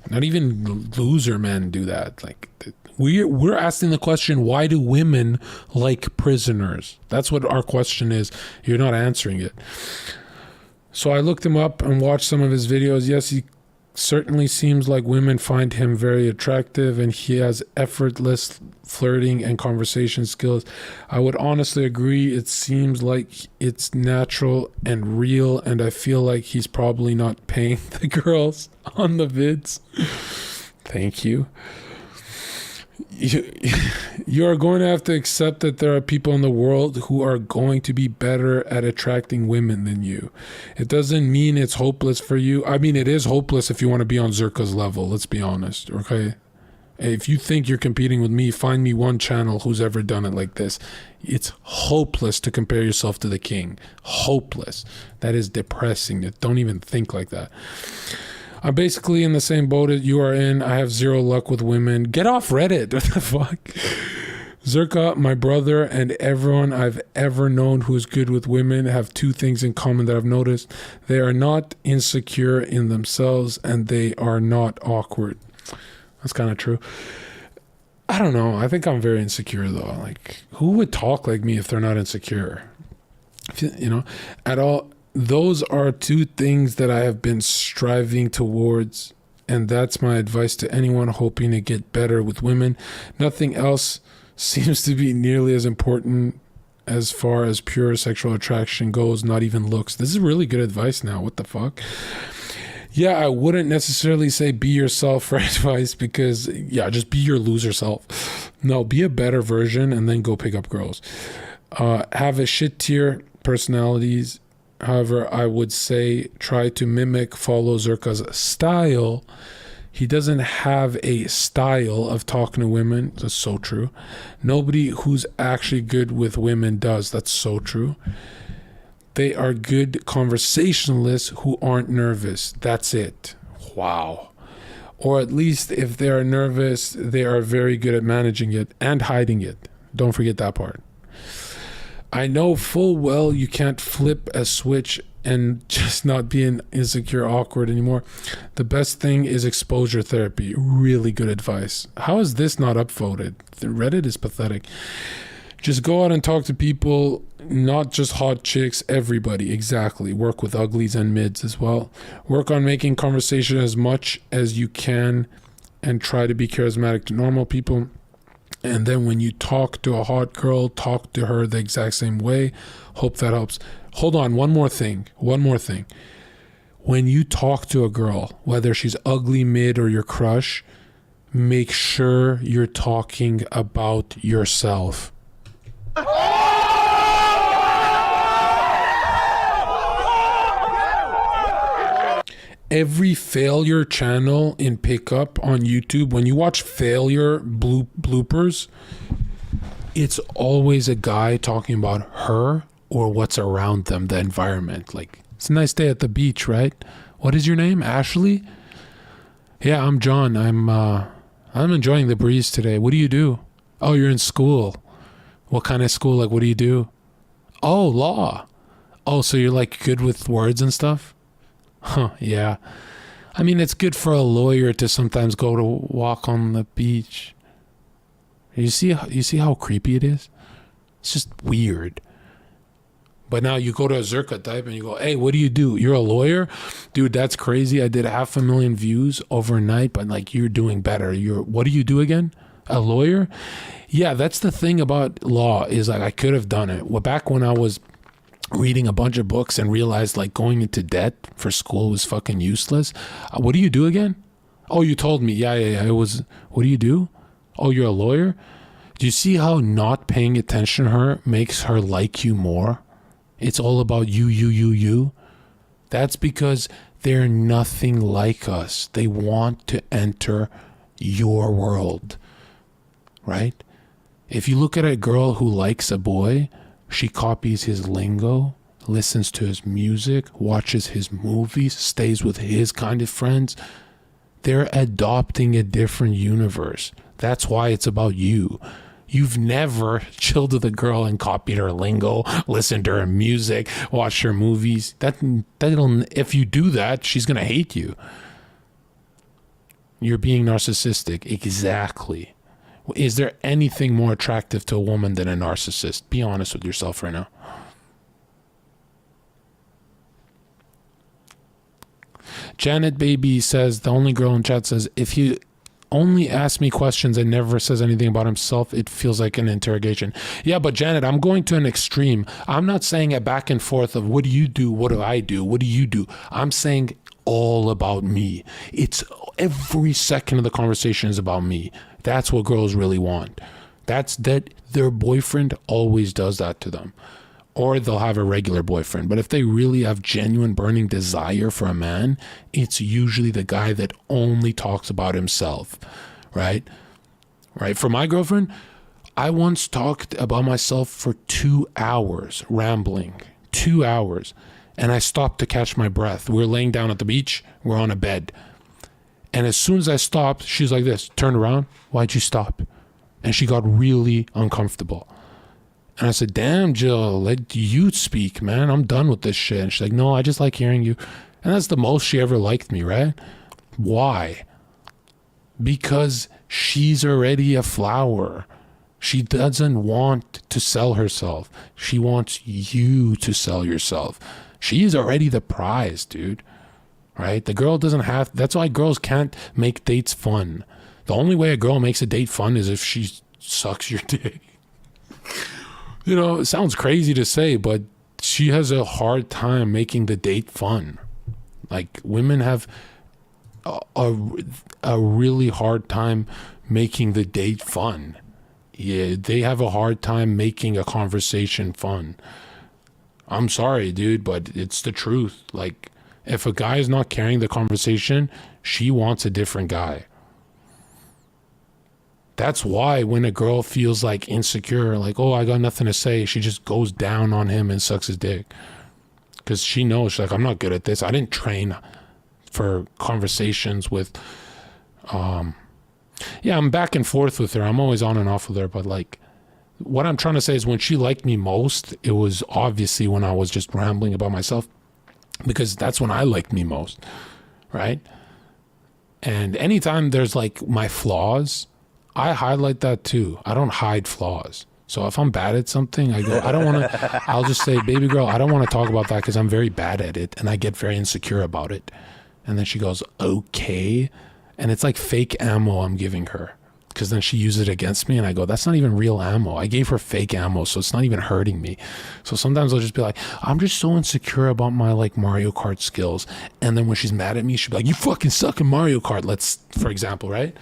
Not even loser men do that. Like, we're asking the question, why do women like prisoners? That's what our question is. You're not answering it. So I looked him up and watched some of his videos. Yes, he certainly seems like women find him very attractive, and he has effortless flirting and conversation skills. I would honestly agree. It seems like it's natural and real, and I feel like he's probably not paying the girls on the vids. Thank you. You are going to have to accept that there are people in the world who are going to be better at attracting women than you. It doesn't mean it's hopeless for you. I mean, it is hopeless if you want to be on Zherka's level. Let's be honest, okay? If you think you're competing with me, find me one channel who's ever done it like this. It's hopeless to compare yourself to the king. Hopeless. That is depressing. Don't even think like that. I'm basically in the same boat that you are in. I have zero luck with women. Get off Reddit. What the fuck? Zherka, my brother, and everyone I've ever known who is good with women have two things in common that I've noticed. They are not insecure in themselves, and they are not awkward. That's kind of true. I don't know. I think I'm very insecure, though. Like, who would talk like me if they're not insecure? You know, at all. Those are two things that I have been striving towards, and that's my advice to anyone hoping to get better with women. Nothing else seems to be nearly as important as far as pure sexual attraction goes, not even looks. This is really good advice now. What the fuck? Yeah, I wouldn't necessarily say be yourself for advice because, yeah, just be your loser self. No, be a better version and then go pick up girls. Have a shit tier personalities. However, I would say try to mimic, follow Zherka's style. He doesn't have a style of talking to women. That's so true. Nobody who's actually good with women does. That's so true. They are good conversationalists who aren't nervous. That's it. Wow. Or at least if they are nervous, they are very good at managing it and hiding it. Don't forget that part. I know full well you can't flip a switch and just not being insecure, awkward anymore. The best thing is exposure therapy. Really good advice. How is this not upvoted? The Reddit is pathetic. Just go out and talk to people, not just hot chicks, everybody. Exactly. Work with uglies and mids as well. Work on making conversation as much as you can and try to be charismatic to normal people. And then when you talk to a hot girl, talk to her the exact same way. Hope that helps. Hold on, one more thing. When you talk to a girl, whether she's ugly, mid, or your crush, make sure you're talking about yourself. Every failure channel in pickup on YouTube, when you watch failure bloopers, it's always a guy talking about her or what's around them, the environment. Like, it's a nice day at the beach, right? What is your name? Ashley? Yeah, I'm John. I'm enjoying the breeze today. What do you do? Oh, you're in school. What kind of school? Like, what do you do? Oh, law. Oh, so you're like good with words and stuff? Huh, yeah. I mean, it's good for a lawyer to sometimes go to walk on the beach. You see how creepy it is? It's just weird. But now you go to a Zherka type and you go, hey, what do you do? You're a lawyer? Dude, that's crazy. I did 500,000 views overnight, but like, you're doing better. What do you do again? A lawyer? Yeah, that's the thing about law is like, I could have done it. Well, back when I was reading a bunch of books and realized like going into debt for school was fucking useless. What do you do again? Oh, you told me. Yeah. It was, what do you do? Oh, you're a lawyer? Do you see how not paying attention to her makes her like you more? It's all about you. That's because they're nothing like us. They want to enter your world, right? If you look at a girl who likes a boy, she copies his lingo, listens to his music, watches his movies, stays with his kind of friends. They're adopting a different universe. That's why it's about you. You've never chilled with a girl and copied her lingo, listened to her music, watched her movies. If you do that, she's going to hate you. You're being narcissistic. Exactly. Is there anything more attractive to a woman than a narcissist? Be honest with yourself right now. Janet Baby says, the only girl in chat says, if he only asks me questions and never says anything about himself, it feels like an interrogation. Yeah, but Janet, I'm going to an extreme. I'm not saying a back and forth of what do you do? What do I do? What do you do? I'm saying all about me. It's every second of the conversation is about me. That's what girls really want. That their boyfriend always does that to them. Or they'll have a regular boyfriend. But if they really have genuine burning desire for a man, it's usually the guy that only talks about himself, right? right? For my girlfriend, I once talked about myself for 2 hours, rambling, 2 hours. And I stopped to catch my breath. We're laying down at the beach. We're on a bed. And as soon as I stopped, she's like this, turned around. Why'd you stop? And she got really uncomfortable. And I said, damn, Jill, let you speak, man. I'm done with this shit. And she's like, no, I just like hearing you. And that's the most she ever liked me, right? Why? Because she's already a flower. She doesn't want to sell herself. She wants you to sell yourself. She's already the prize, dude. Right? The girl doesn't have... That's why girls can't make dates fun. The only way a girl makes a date fun is if she sucks your dick. You know, it sounds crazy to say, but she has a hard time making the date fun. Like, women have a really hard time making the date fun. Yeah, they have a hard time making a conversation fun. I'm sorry, dude, but it's the truth. Like, if a guy is not carrying the conversation, she wants a different guy. That's why when a girl feels like insecure, like, oh, I got nothing to say, she just goes down on him and sucks his dick. Because she knows, she's like, I'm not good at this. I didn't train for conversations with, yeah, I'm back and forth with her. I'm always on and off with her. But like, what I'm trying to say is when she liked me most, it was obviously when I was just rambling about myself, because that's when I liked me most, right? And anytime there's like my flaws, I highlight that too. I don't hide flaws. So if I'm bad at something, I go, I don't want to, I'll just say, baby girl, I don't want to talk about that because I'm very bad at it and I get very insecure about it. And then she goes, okay. And it's like fake ammo I'm giving her, because then she uses it against me and I go, that's not even real ammo. I gave her fake ammo, so it's not even hurting me. So sometimes I'll just be like, I'm just so insecure about my like Mario Kart skills. And then when she's mad at me, she'll be like, you fucking suck in Mario Kart, for example, right?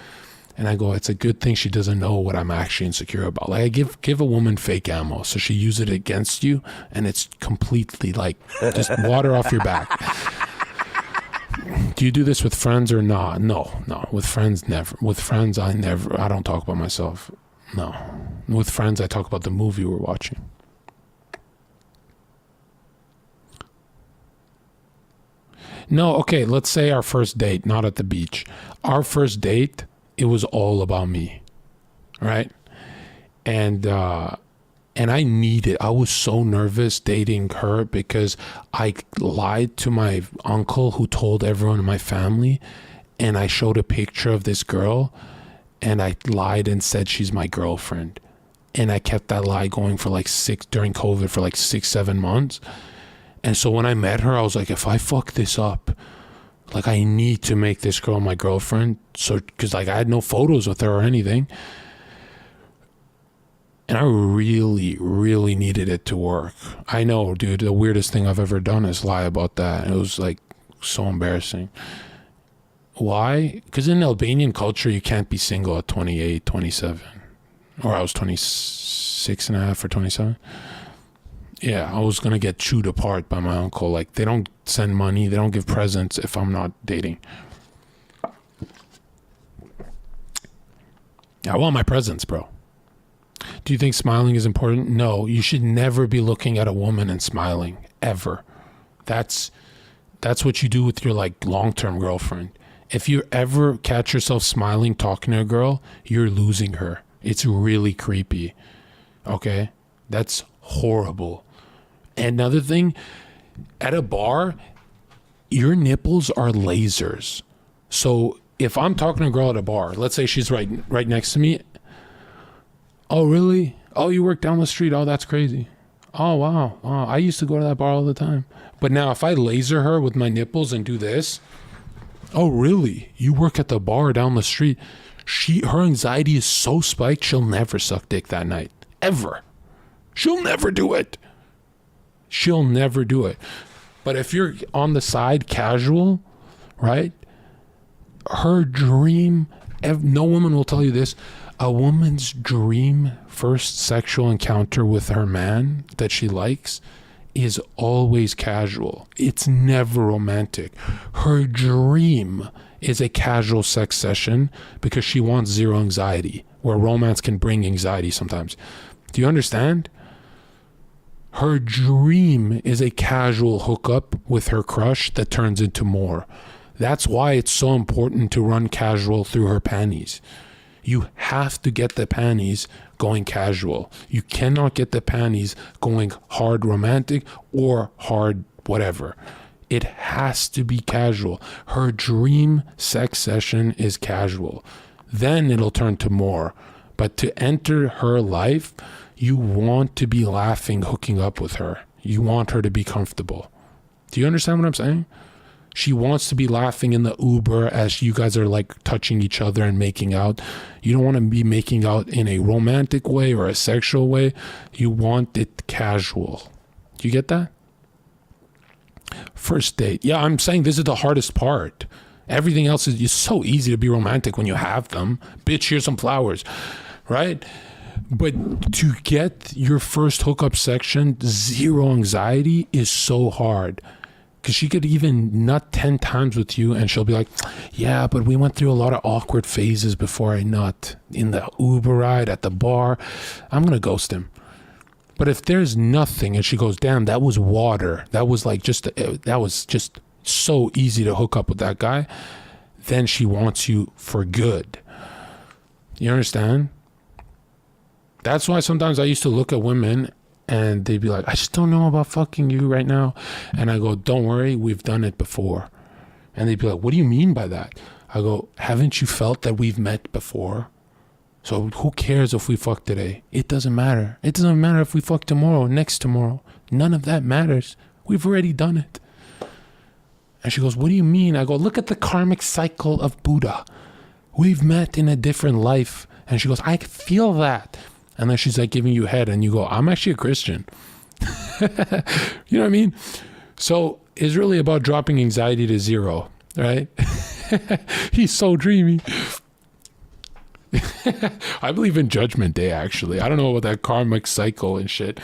And I go, it's a good thing she doesn't know what I'm actually insecure about. Like, I give a woman fake ammo, so she uses it against you, and it's completely like just water off your back. Do you do this with friends or not? No. With friends, never. With friends, I don't talk about myself. No. With friends, I talk about the movie we're watching. No, okay, let's say our first date, not at the beach. Our first date, it was all about me, right? And I was so nervous dating her because I lied to my uncle who told everyone in my family, and I showed a picture of this girl and I lied and said she's my girlfriend. And I kept that lie going for during COVID for 6-7 months. And so when I met her, I was like, if I fuck this up, like, I need to make this girl my girlfriend. So, because I had no photos with her or anything. And I really, really needed it to work. I know, dude, the weirdest thing I've ever done is lie about that. It was so embarrassing. Why? Because in Albanian culture, you can't be single at 28, 27. Or I was 26 and a half or 27. Yeah, I was going to get chewed apart by my uncle. Like, they don't send money, they don't give presents if I'm not dating. I want my presents, bro. Do you think smiling is important? No, you should never be looking at a woman and smiling, ever. That's what you do with your long-term girlfriend. If you ever catch yourself smiling talking to a girl, you're losing her. It's really creepy. Okay? That's horrible. Another thing, at a bar, your nipples are lasers. So if I'm talking to a girl at a bar, let's say she's right next to me. Oh, really? Oh, you work down the street? Oh, that's crazy. Oh, wow. Oh, I used to go to that bar all the time. But now if I laser her with my nipples and do this, oh, really? You work at the bar down the street? Her anxiety is so spiked, she'll never suck dick that night. Ever. She'll never do it. She'll never do it. But if you're on the side, casual, right? Her dream, no woman will tell you this, a woman's dream first sexual encounter with her man that she likes is always casual. It's never romantic. Her dream is a casual sex session because she wants zero anxiety. where romance can bring anxiety sometimes. Do you understand? Her dream is a casual hookup with her crush that turns into more. That's why it's so important to run casual through her panties. You have to get the panties going casual. You cannot get the panties going hard romantic or hard whatever. It has to be casual. Her dream sex session is casual. Then it'll turn to more. But to enter her life, you want to be laughing, hooking up with her. You want her to be comfortable. Do you understand what I'm saying? She wants to be laughing in the Uber as you guys are like touching each other and making out. You don't want to be making out in a romantic way or a sexual way. You want it casual. Do you get that? First date. Yeah, I'm saying this is the hardest part. Everything else is it's so easy to be romantic when you have them. Bitch, here's some flowers, right? But to get your first hookup section, zero anxiety is so hard. Because she could even nut 10 times with you and she'll be like, yeah, but we went through a lot of awkward phases before I nut. In the Uber ride, at the bar, I'm going to ghost him. But if there's nothing and she goes, damn, that was water. That was just so easy to hook up with that guy. Then she wants you for good. You understand? That's why sometimes I used to look at women and they'd be like, I just don't know about fucking you right now. And I go, don't worry, we've done it before. And they'd be like, what do you mean by that? I go, haven't you felt that we've met before? So who cares if we fuck today? It doesn't matter. It doesn't matter if we fuck tomorrow, next tomorrow. None of that matters. We've already done it. And she goes, what do you mean? I go, look at the karmic cycle of Buddha. We've met in a different life. And she goes, I feel that. And then she's like giving you head and you go, I'm actually a Christian. You know what I mean? So it's really about dropping anxiety to zero, right? He's so dreamy. I believe in Judgment Day, actually. I don't know about that karmic cycle and shit.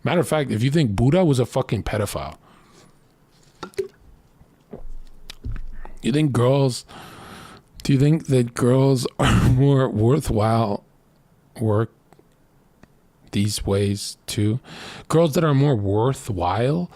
Matter of fact, if you think Buddha was a fucking pedophile, do you think that girls are more worthwhile work these ways too? Girls that are more worthwhile?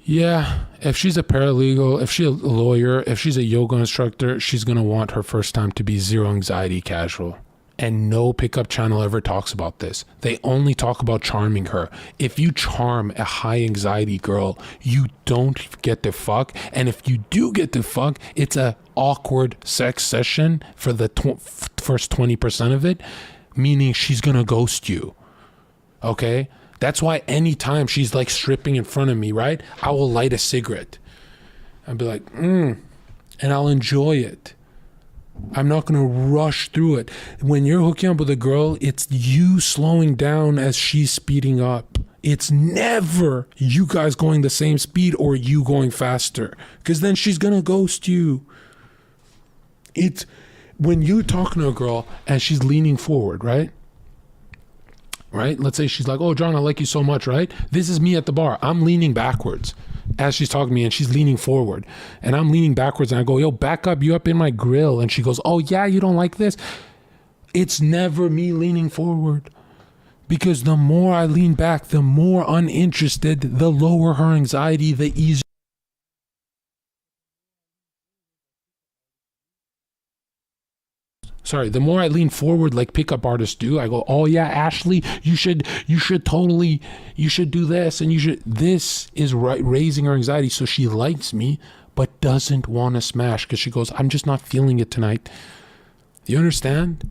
Yeah, if she's a paralegal, if she's a lawyer, if she's a yoga instructor, she's going to want her first time to be zero anxiety casual. And no pickup channel ever talks about this. They only talk about charming her. If you charm a high anxiety girl, you don't get to fuck. And if you do get to fuck, it's a awkward sex session for the first 20% of it, meaning she's going to ghost you. Okay? That's why anytime she's like stripping in front of me, right? I will light a cigarette. I'll be like, and I'll enjoy it. I'm not going to rush through it. When you're hooking up with a girl, it's you slowing down as she's speeding up. It's never you guys going the same speed or you going faster, because then she's going to ghost you. It's when you're talking to a girl and she's leaning forward, right? Right? Let's say she's like, oh, John, I like you so much, right? This is me at the bar. I'm leaning backwards as she's talking to me and she's leaning forward. And I'm leaning backwards and I go, yo, back up. You up in my grill. And she goes, oh, yeah, you don't like this? It's never me leaning forward. Because the more I lean back, the more uninterested, the lower her anxiety, the easier. Sorry, the more I lean forward like pickup artists do, I go, oh yeah, Ashley, you should do this, and this is raising her anxiety, so she likes me, but doesn't want to smash, because she goes, I'm just not feeling it tonight. Do you understand?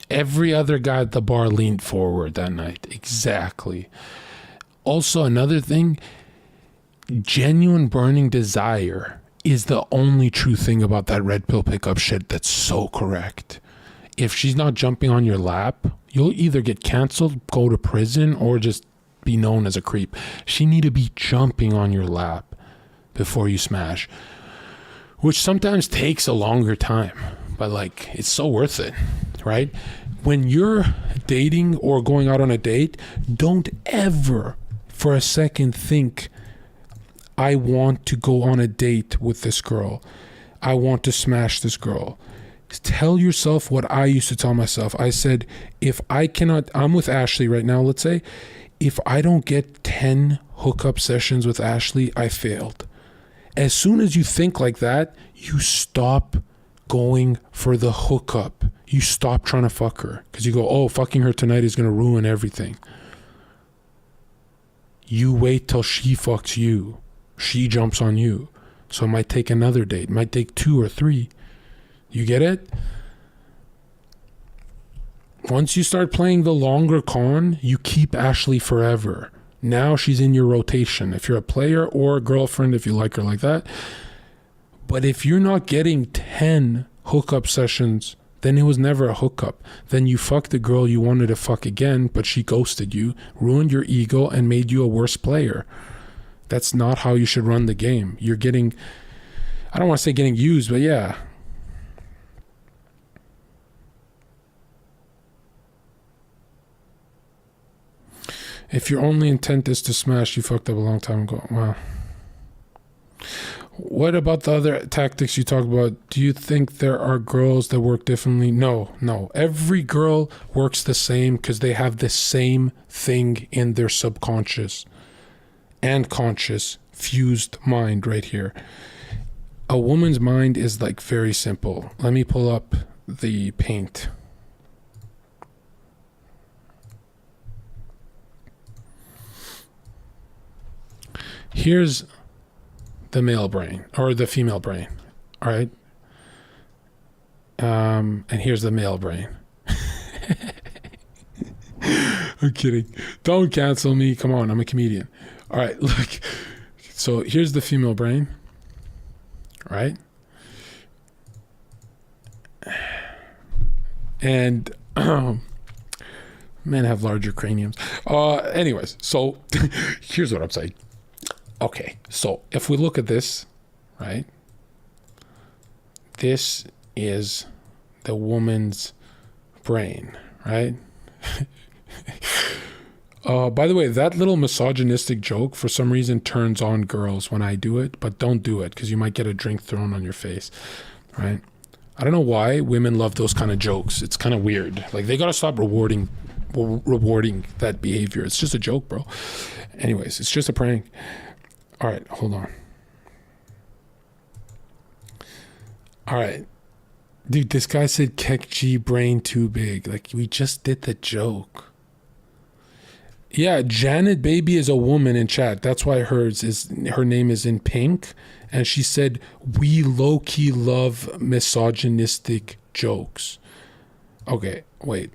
Every other guy at the bar leaned forward that night. Exactly. Also, another thing, genuine burning desire is the only true thing about that red pill pickup shit that's so correct. If she's not jumping on your lap, you'll either get canceled, go to prison, or just be known as a creep. She need to be jumping on your lap before you smash, which sometimes takes a longer time, but like, it's so worth it, right? when you're dating or going out on a date, don't ever for a second think, I want to go on a date with this girl. I want to smash this girl. Tell yourself what I used to tell myself. I said, if I cannot, I'm with Ashley right now, let's say, if I don't get 10 hookup sessions with Ashley, I failed. As soon as you think like that, you stop going for the hookup. You stop trying to fuck her because you go, oh, fucking her tonight is going to ruin everything. You wait till she fucks you. She jumps on you. So it might take another date. It might take 2 or 3. You get it? Once you start playing the longer con, you keep Ashley forever. Now she's in your rotation. If you're a player or a girlfriend, if you like her like that. But if you're not getting 10 hookup sessions, then it was never a hookup. Then you fucked the girl you wanted to fuck again, but she ghosted you, ruined your ego, and made you a worse player. That's not how you should run the game. You're getting, I don't want to say getting used, but yeah. If your only intent is to smash, you fucked up a long time ago. Wow. What about the other tactics you talk about? Do you think there are girls that work differently? No. Every girl works the same because they have the same thing in their subconscious and conscious fused mind right here. A woman's mind is like very simple. Let me pull up the paint. Here's the male brain or the female brain. All right. And here's the male brain. I'm kidding. Don't cancel me. Come on. I'm a comedian. All right. Look. So here's the female brain. Right. And men have larger craniums. Anyways, so here's what I'm saying. Okay, so if we look at this, right? This is the woman's brain, right? By the way, that little misogynistic joke for some reason turns on girls when I do it, but don't do it because you might get a drink thrown on your face, right? I don't know why women love those kind of jokes. It's kind of weird. Like they gotta stop rewarding that behavior. It's just a joke, bro. Anyways, it's just a prank. All right, hold on. All right. Dude, this guy said Kek G brain too big. Like, we just did the joke. Yeah, Janet Baby is a woman in chat. That's why her name is in pink. And she said, we low-key love misogynistic jokes. Okay, wait.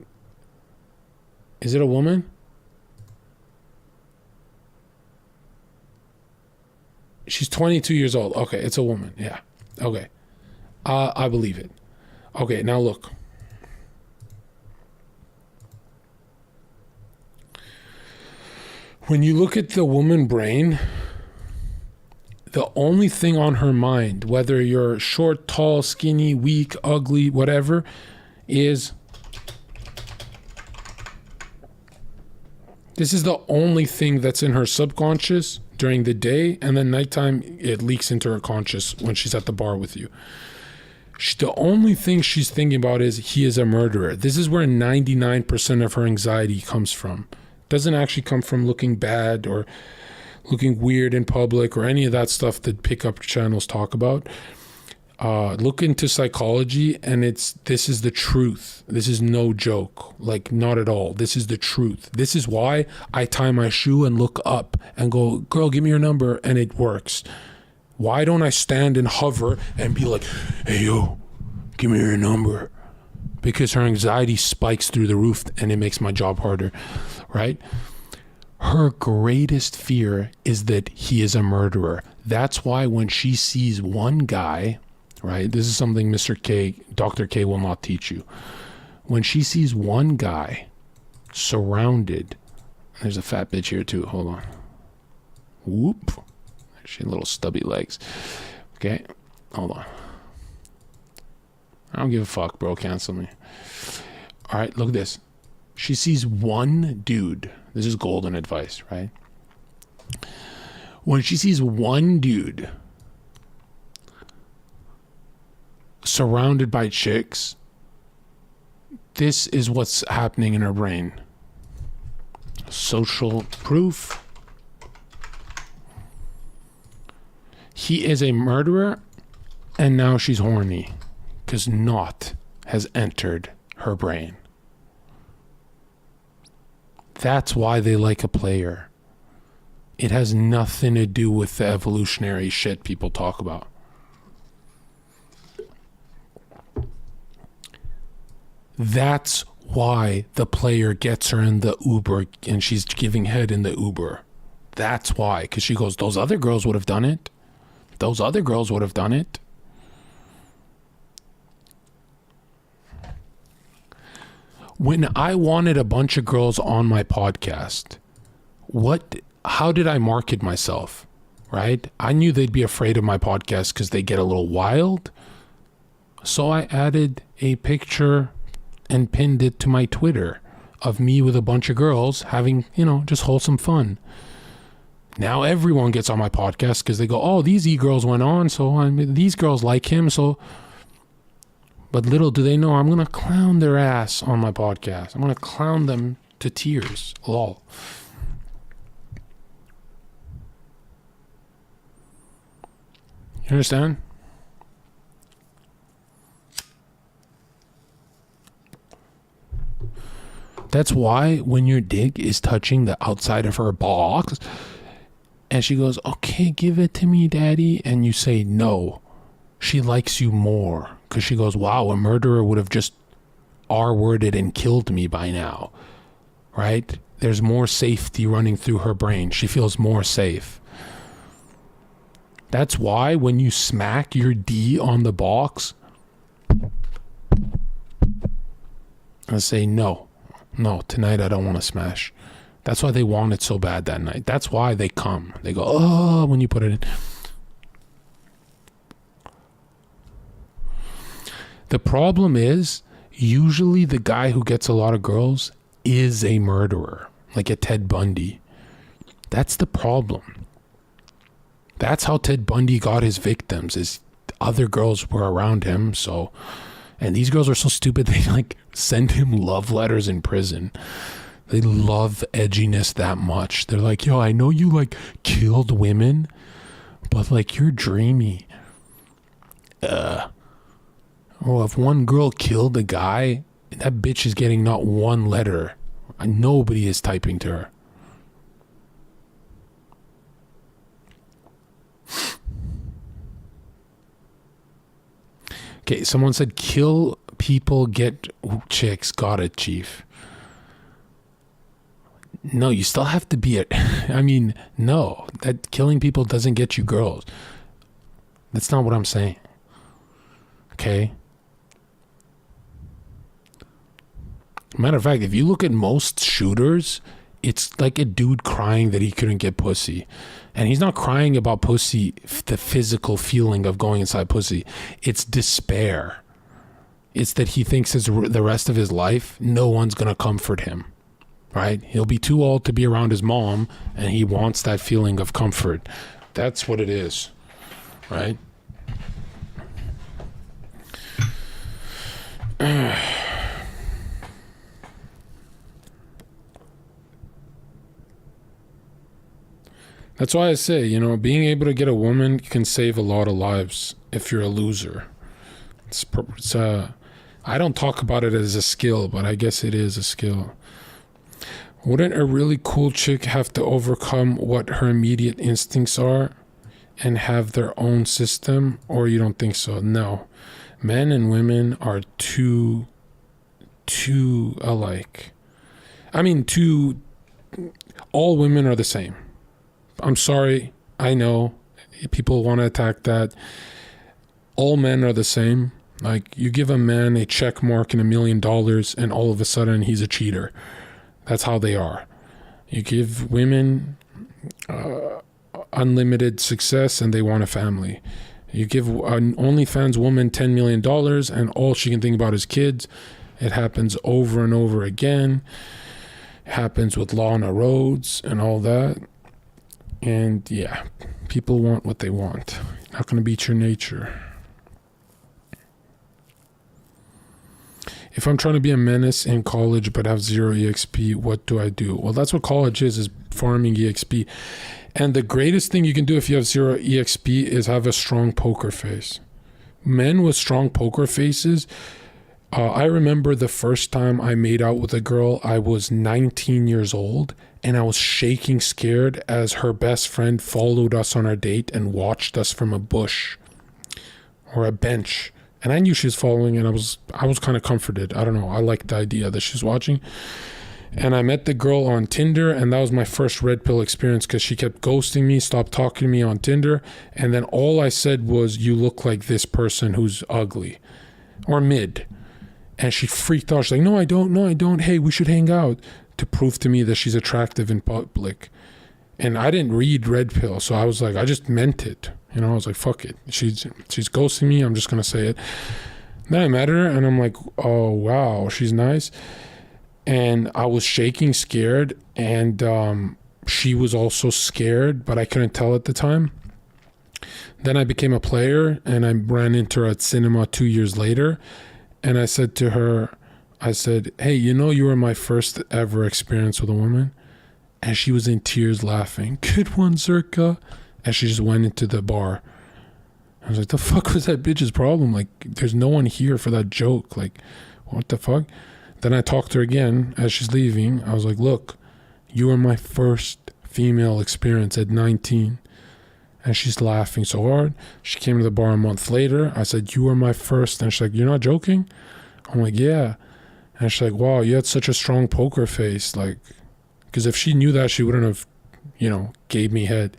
Is it a woman? She's 22 years old. Okay, it's a woman. Yeah. Okay. I believe it. Okay, now look. When you look at the woman brain, the only thing on her mind, whether you're short, tall, skinny, weak, ugly, whatever, is this is the only thing that's in her subconscious during the day, and then nighttime it leaks into her conscious when she's at the bar with you. The only thing she's thinking about is he is a murderer. This is where 99% of her anxiety comes from. Doesn't actually come from looking bad or looking weird in public or any of that stuff that pickup channels talk about. Look into psychology, and this is the truth. This is no joke. Like, not at all. This is the truth. This is why I tie my shoe and look up and go, girl, give me your number, and it works. Why don't I stand and hover and be like, hey, yo, give me your number? Because her anxiety spikes through the roof and it makes my job harder, right? Her greatest fear is that he is a murderer. That's why when she sees one guy, right? This is something Dr. K will not teach you. When she sees one guy surrounded, there's a fat bitch here too. Hold on. Whoop. She had little stubby legs. Okay. Hold on. I don't give a fuck, bro. Cancel me. All right, look at this. She sees one dude. This is golden advice, right? When she sees one dude surrounded by chicks, this is what's happening in her brain. Social proof. He is a murderer, and now she's horny because naught has entered her brain. That's why they like a player. It has nothing to do with the evolutionary shit people talk about. That's why the player gets her in the Uber and she's giving head in the Uber. That's why. Because she goes, those other girls would have done it. Those other girls would have done it. When I wanted a bunch of girls on my podcast, how did I market myself? Right? I knew they'd be afraid of my podcast because they get a little wild. So I added a picture and pinned it to my Twitter of me with a bunch of girls having, just wholesome fun. Now everyone gets on my podcast because they go, oh, these e-girls went on, so these girls like him, so... But little do they know, I'm going to clown their ass on my podcast. I'm going to clown them to tears. Lol. You understand? That's why when your dick is touching the outside of her box and she goes, okay, give it to me, daddy, and you say no, she likes you more because she goes, wow, a murderer would have just R-worded and killed me by now, right? There's more safety running through her brain. She feels more safe. That's why when you smack your D on the box, I say no, tonight I don't want to smash. That's why they want it so bad that night. That's why they come. They go, oh, when you put it in. The problem is, usually the guy who gets a lot of girls is a murderer, like a Ted Bundy. That's the problem. That's how Ted Bundy got his victims, is other girls were around him, so... And these girls are so stupid, they send him love letters in prison. They love edginess that much. They're like, yo, I know you killed women, but you're dreamy. Oh, if one girl killed a guy, that bitch is getting not one letter. Nobody is typing to her. Okay, someone said, kill people, get chicks. Got it, chief. No, you still have to be no, that killing people doesn't get you girls. That's not what I'm saying. Okay? Matter of fact, if you look at most shooters, it's like a dude crying that he couldn't get pussy. And he's not crying about pussy, the physical feeling of going inside pussy. It's despair. It's that he thinks the rest of his life, no one's going to comfort him. Right? He'll be too old to be around his mom, and he wants that feeling of comfort. That's what it is. Right? That's why I say, being able to get a woman can save a lot of lives if you're a loser. I don't talk about it as a skill, but I guess it is a skill. Wouldn't a really cool chick have to overcome what her immediate instincts are and have their own system, or you don't think so? No. Men and women are too alike. All women are the same. I'm sorry, I know people want to attack that. All men are the same. You give a man a check mark and $1 million and all of a sudden he's a cheater. That's how they are. You give women unlimited success and they want a family. You give an OnlyFans woman $10 million and all she can think about is kids. It happens over and over again. It happens with law on the roads and all that. And yeah, people want what they want. Not going to beat your nature. If I'm trying to be a menace in college but have 0 EXP, what do I do? Well, that's what college is farming EXP. And the greatest thing you can do if you have 0 EXP is have a strong poker face. Men with strong poker faces, I remember the first time I made out with a girl, I was 19 years old, and I was shaking scared as her best friend followed us on our date and watched us from a bush or a bench. And I knew she was following, and I was kind of comforted. I don't know. I liked the idea that she's watching. And I met the girl on Tinder, and that was my first red pill experience because she kept ghosting me, stopped talking to me on Tinder. And then all I said was, you look like this person who's ugly or mid. And she freaked out. She's like, no, I don't. Hey, we should hang out, to prove to me that she's attractive in public. And I didn't read red pill. So I was like, I just meant it. You know, I was like, fuck it. She's ghosting me. I'm just going to say it. Then I met her and I'm like, oh, wow, she's nice. And I was shaking, scared. And she was also scared, but I couldn't tell at the time. Then I became a player and I ran into her at cinema 2 years later. And I said to her, I said, hey, you know, you were my first ever experience with a woman. And she was in tears laughing. Good one, Zherka. And she just went into the bar. I was like, the fuck was that bitch's problem? Like, there's no one here for that joke. Like, what the fuck? Then I talked to her again as she's leaving. I was like, look, you were my first female experience at 19. And she's laughing so hard. She came to the bar a month later. I said, you were my first. And she's like, you're not joking? I'm like, yeah. And she's like, wow, you had such a strong poker face. Like, because if she knew that, she wouldn't have, you know, gave me head.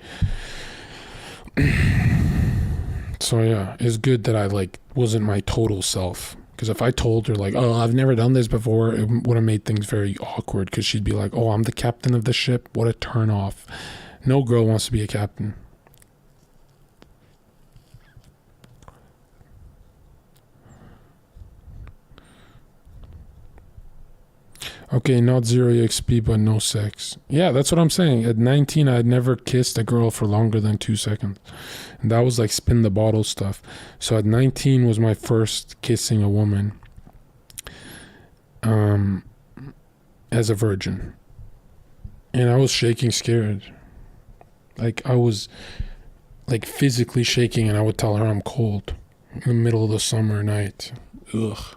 So yeah, it's good that I like wasn't my total self. Because if I told her like, oh, I've never done this before, it would have made things very awkward. Because she'd be like, oh, I'm the captain of the ship. What a turn off. No girl wants to be a captain. Okay, not 0 EXP, but no sex. Yeah, that's what I'm saying. At 19, I had never kissed a girl for longer than 2 seconds. And that was like spin the bottle stuff. So at 19 was my first kissing a woman as a virgin. And I was shaking scared. Like I was like physically shaking, and I would tell her I'm cold in the middle of the summer night. Ugh.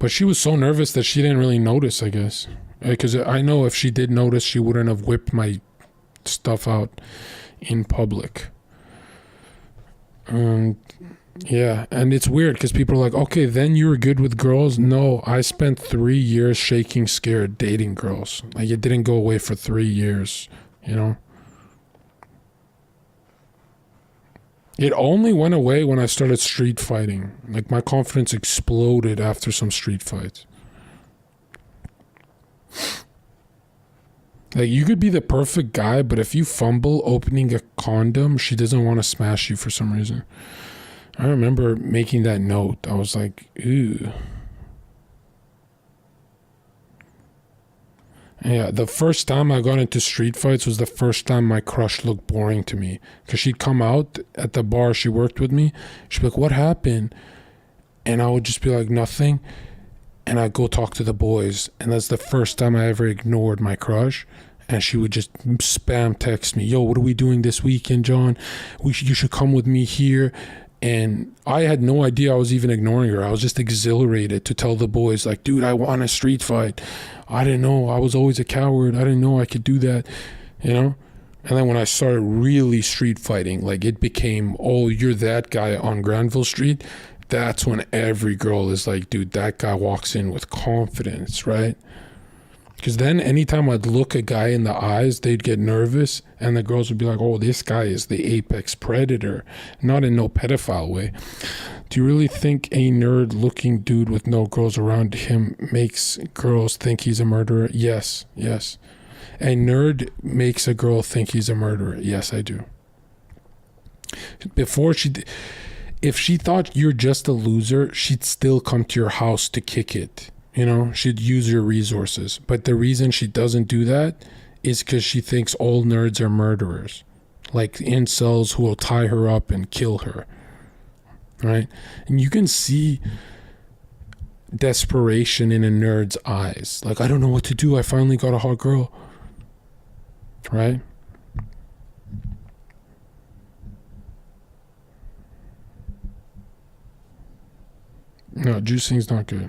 But she was so nervous that she didn't really notice, I guess. Because I know if she did notice, she wouldn't have whipped my stuff out in public. Yeah, and it's weird because people are like, okay, then you were good with girls. No, I spent 3 years shaking scared dating girls. Like, it didn't go away for 3 years, you know? It only went away when I started street fighting. Like, my confidence exploded after some street fights. Like, you could be the perfect guy, but if you fumble opening a condom, she doesn't want to smash you for some reason. I remember making that note. I was like, ew. Yeah, the first time I got into street fights was the first time my crush looked boring to me. Because she'd come out at the bar she worked with me. She'd be like, what happened? And I would just be like, nothing. And I'd go talk to the boys. And that's the first time I ever ignored my crush. And she would just spam text me, yo, what are we doing this weekend, John? You should come with me here. And I had no idea I was even ignoring her. I was just exhilarated to tell the boys, like, dude, I want a street fight. I didn't know. I was always a coward. I didn't know I could do that, you know? And then when I started really street fighting, like, it became, oh, you're that guy on Granville Street. That's when every girl is like, dude, that guy walks in with confidence, right? Because then anytime I'd look a guy in the eyes, they'd get nervous, and the girls would be like, oh, this guy is the apex predator. Not in no pedophile way. Do you really think a nerd-looking dude with no girls around him makes girls think he's a murderer? Yes, yes. A nerd makes a girl think he's a murderer. Yes, I do. if she thought you're just a loser, she'd still come to your house to kick it. You know, she'd use your resources. But the reason she doesn't do that is because she thinks all nerds are murderers. Like incels who will tie her up and kill her. Right? And you can see desperation in a nerd's eyes. Like, I don't know what to do. I finally got a hot girl. Right? No, juicing's not good.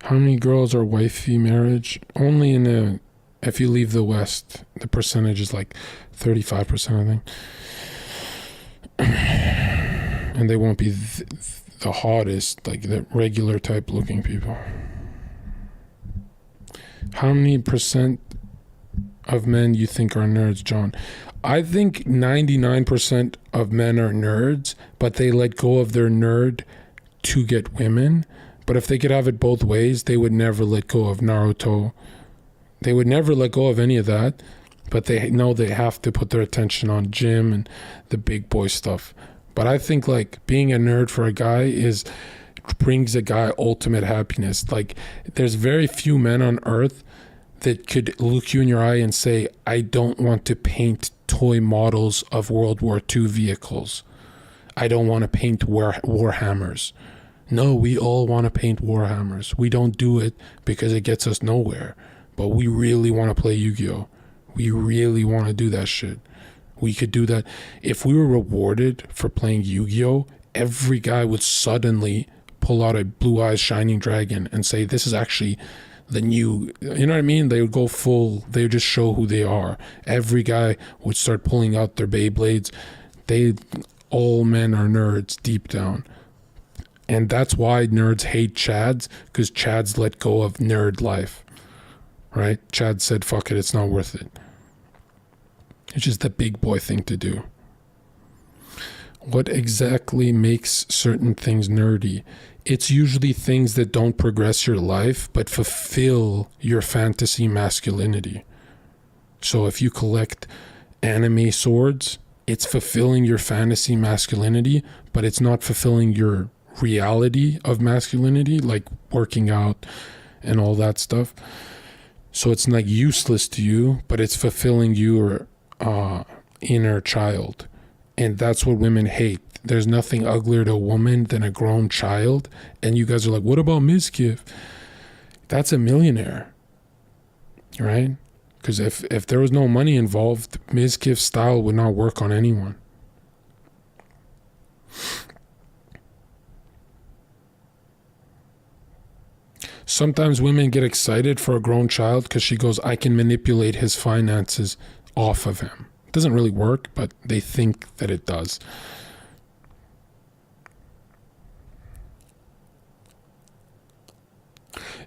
How many girls are wifey marriage? Only if you leave the West, the percentage is like 35%, I think. And they won't be the hottest, like the regular type looking people. How many percent of men you think are nerds, John? I think 99% of men are nerds, but they let go of their nerd to get women. But if they could have it both ways, they would never let go of Naruto. They would never let go of any of that, but they know they have to put their attention on gym and the big boy stuff. But I think like being a nerd for a guy brings a guy ultimate happiness. Like there's very few men on earth that could look you in your eye and say, I don't want to paint toy models of World War II vehicles. I don't want to paint Warhammers. No, we all want to paint Warhammers. We don't do it because it gets us nowhere. But we really want to play Yu-Gi-Oh! We really want to do that shit. We could do that. If we were rewarded for playing Yu-Gi-Oh!, every guy would suddenly pull out a Blue Eyes Shining Dragon and say, this is actually the new, you know what I mean? They would go full, they would just show who they are. Every guy would start pulling out their Beyblades. All men are nerds deep down. And that's why nerds hate Chads, because Chads let go of nerd life, right? Chad said, fuck it, it's not worth it. It's just the big boy thing to do. What exactly makes certain things nerdy? It's usually things that don't progress your life, but fulfill your fantasy masculinity. So if you collect anime swords, it's fulfilling your fantasy masculinity, but it's not fulfilling your reality of masculinity, like working out and all that stuff. So it's like useless to you, but it's fulfilling your inner child. And that's what women hate. There's nothing uglier to a woman than a grown child. And you guys are like, what about Mizkif? That's a millionaire, right? Because if there was no money involved, Mizkif's style would not work on anyone. Sometimes women get excited for a grown child because she goes, I can manipulate his finances off of him. It doesn't really work, but they think that it does.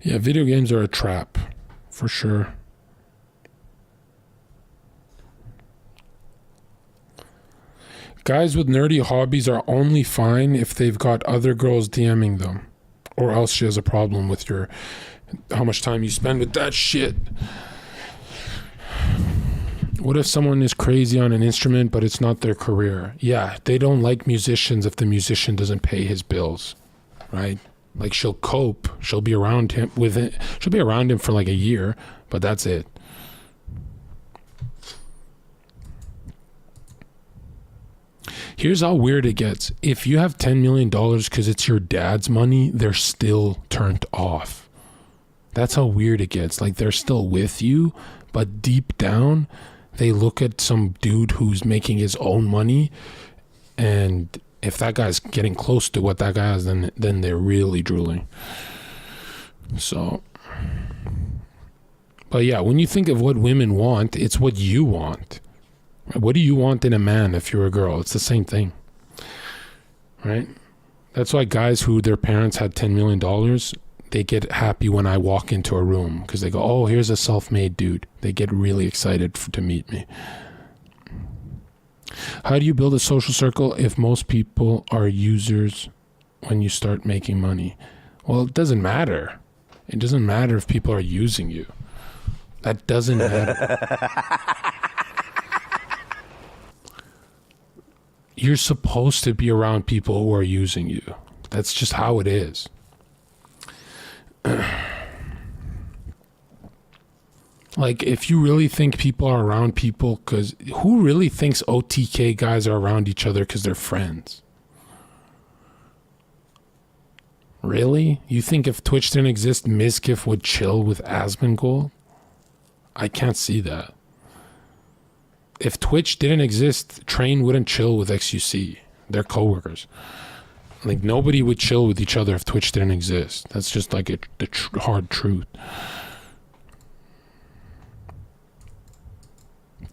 Yeah, video games are a trap, for sure. Guys with nerdy hobbies are only fine if they've got other girls DMing them. Or else she has a problem with how much time you spend with that shit. What if someone is crazy on an instrument, but it's not their career? Yeah, they don't like musicians if the musician doesn't pay his bills, right? Like she'll cope, she'll be around him for like a year, but that's it. Here's how weird it gets. If you have $10 million because it's your dad's money, they're still turned off. That's how weird it gets. Like they're still with you, but deep down, they look at some dude who's making his own money, and if that guy's getting close to what that guy has, then they're really drooling. So, but yeah, when you think of what women want, it's what you want. What do you want in a man if you're a girl? It's the same thing, right? That's why guys who their parents had $10 million, they get happy when I walk into a room because they go, oh, here's a self-made dude. They get really excited to meet me. How do you build a social circle if most people are users when you start making money? Well, it doesn't matter. It doesn't matter if people are using you. That doesn't matter. You're supposed to be around people who are using you. That's just how it is. Like, if you really think people are around people, because who really thinks OTK guys are around each other because they're friends? Really? You think if Twitch didn't exist, Mizkif would chill with Asmongold? I can't see that. If Twitch didn't exist, Train wouldn't chill with XUC. They're coworkers. Like, nobody would chill with each other if Twitch didn't exist. That's just like the hard truth.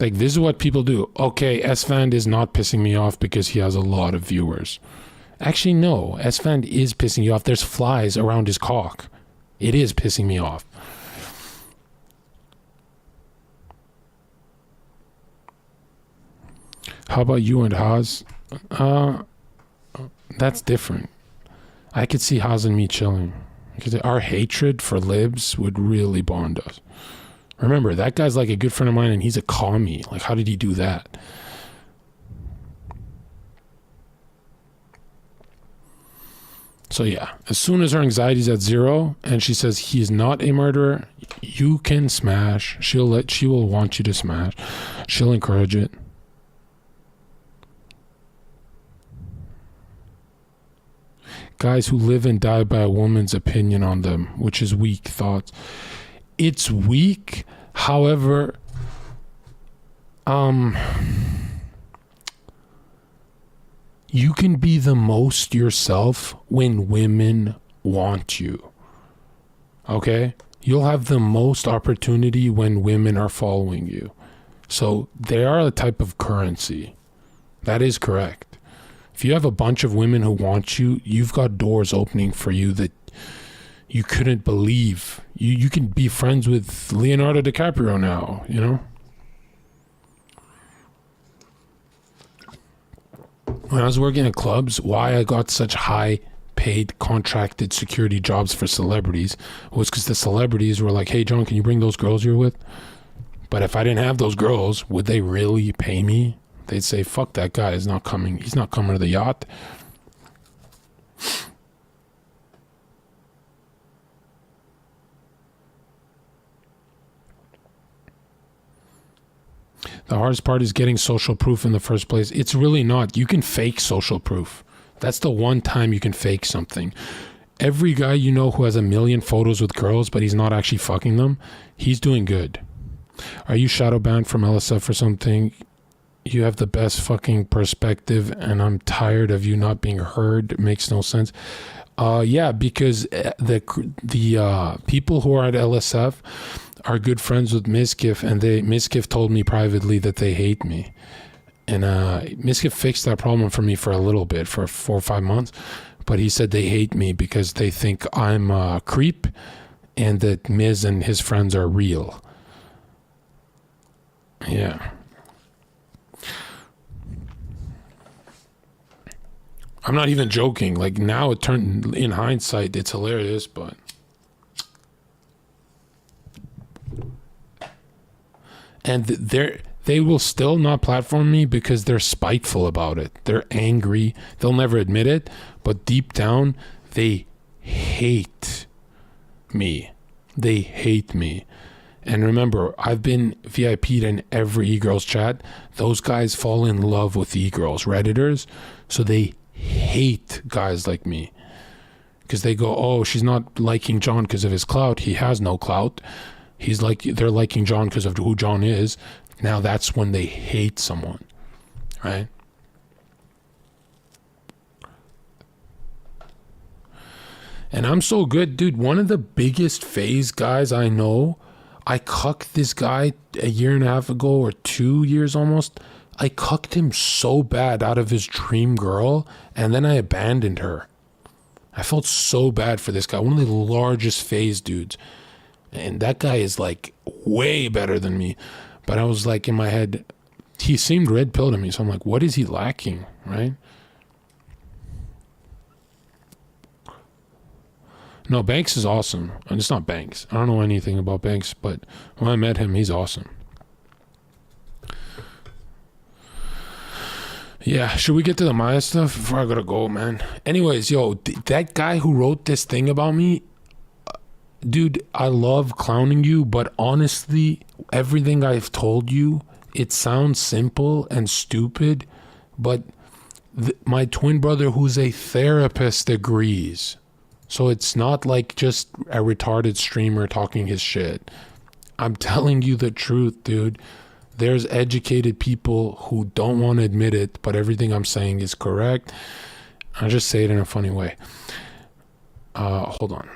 Like, this is what people do. Okay, Esfand is not pissing me off because he has a lot of viewers. Actually, no. Esfand is pissing you off. There's flies around his cock. It is pissing me off. How about you and Haas? That's different. I could see Haas and me chilling. Because our hatred for libs would really bond us. Remember, that guy's like a good friend of mine and he's a commie. Like, how did he do that? So yeah, as soon as her anxiety's at 0 and she says he is not a murderer, you can smash. She will want you to smash. She'll encourage it. Guys who live and die by a woman's opinion on them, which is weak thoughts. It's weak, however, you can be the most yourself when women want you. Okay? You'll have the most opportunity when women are following you. So they are a type of currency. That is correct. If you have a bunch of women who want you, you've got doors opening for you that you couldn't believe. You can be friends with Leonardo DiCaprio now, you know? When I was working at clubs, why I got such high paid contracted security jobs for celebrities was because the celebrities were like, hey, John, can you bring those girls you're with? But if I didn't have those girls, would they really pay me? They'd say, fuck that guy, he's not coming to the yacht. The hardest part is getting social proof in the first place. It's really not. You can fake social proof. That's the one time you can fake something. Every guy you know who has 1 million photos with girls, but he's not actually fucking them, he's doing good. Are you shadow banned from LSF or something? You have the best fucking perspective, and I'm tired of you not being heard. It makes no sense. Yeah, because the people who are at LSF are good friends with Mizkif, and Mizkif told me privately that they hate me. And Mizkif fixed that problem for me for a little bit, for 4 or 5 months. But he said they hate me because they think I'm a creep and that Miz and his friends are real. Yeah. I'm not even joking. Like, now it turned, in hindsight, it's hilarious, but... And they will still not platform me because they're spiteful about it. They're angry. They'll never admit it, but deep down, they hate me. They hate me. And remember, I've been VIP'd in every e-girls chat. Those guys fall in love with e-girls, Redditors, so they hate guys like me. Because they go, oh, she's not liking John because of his clout. He has no clout. They're liking John because of who John is. Now that's when they hate someone, right? And I'm so good, dude. One of the biggest phase guys I know, I cucked this guy 1.5 years ago, or 2 years almost. I cucked him so bad out of his dream girl, and then I abandoned her. I felt so bad for this guy, one of the largest phase dudes. And that guy is like way better than me. But I was like in my head, he seemed red pilled to me. So I'm like, what is he lacking, right? No, Banks is awesome. And it's not Banks. I don't know anything about Banks, but when I met him, he's awesome. Yeah, should we get to the Maya stuff before I gotta go, man? Anyways, yo, that guy who wrote this thing about me, dude, I love clowning you, but honestly, everything I've told you, it sounds simple and stupid, but my twin brother, who's a therapist, agrees. So it's not like just a retarded streamer talking his shit. I'm telling you the truth, dude. There's educated people who don't want to admit it, but everything I'm saying is correct. I just say it in a funny way. Hold on.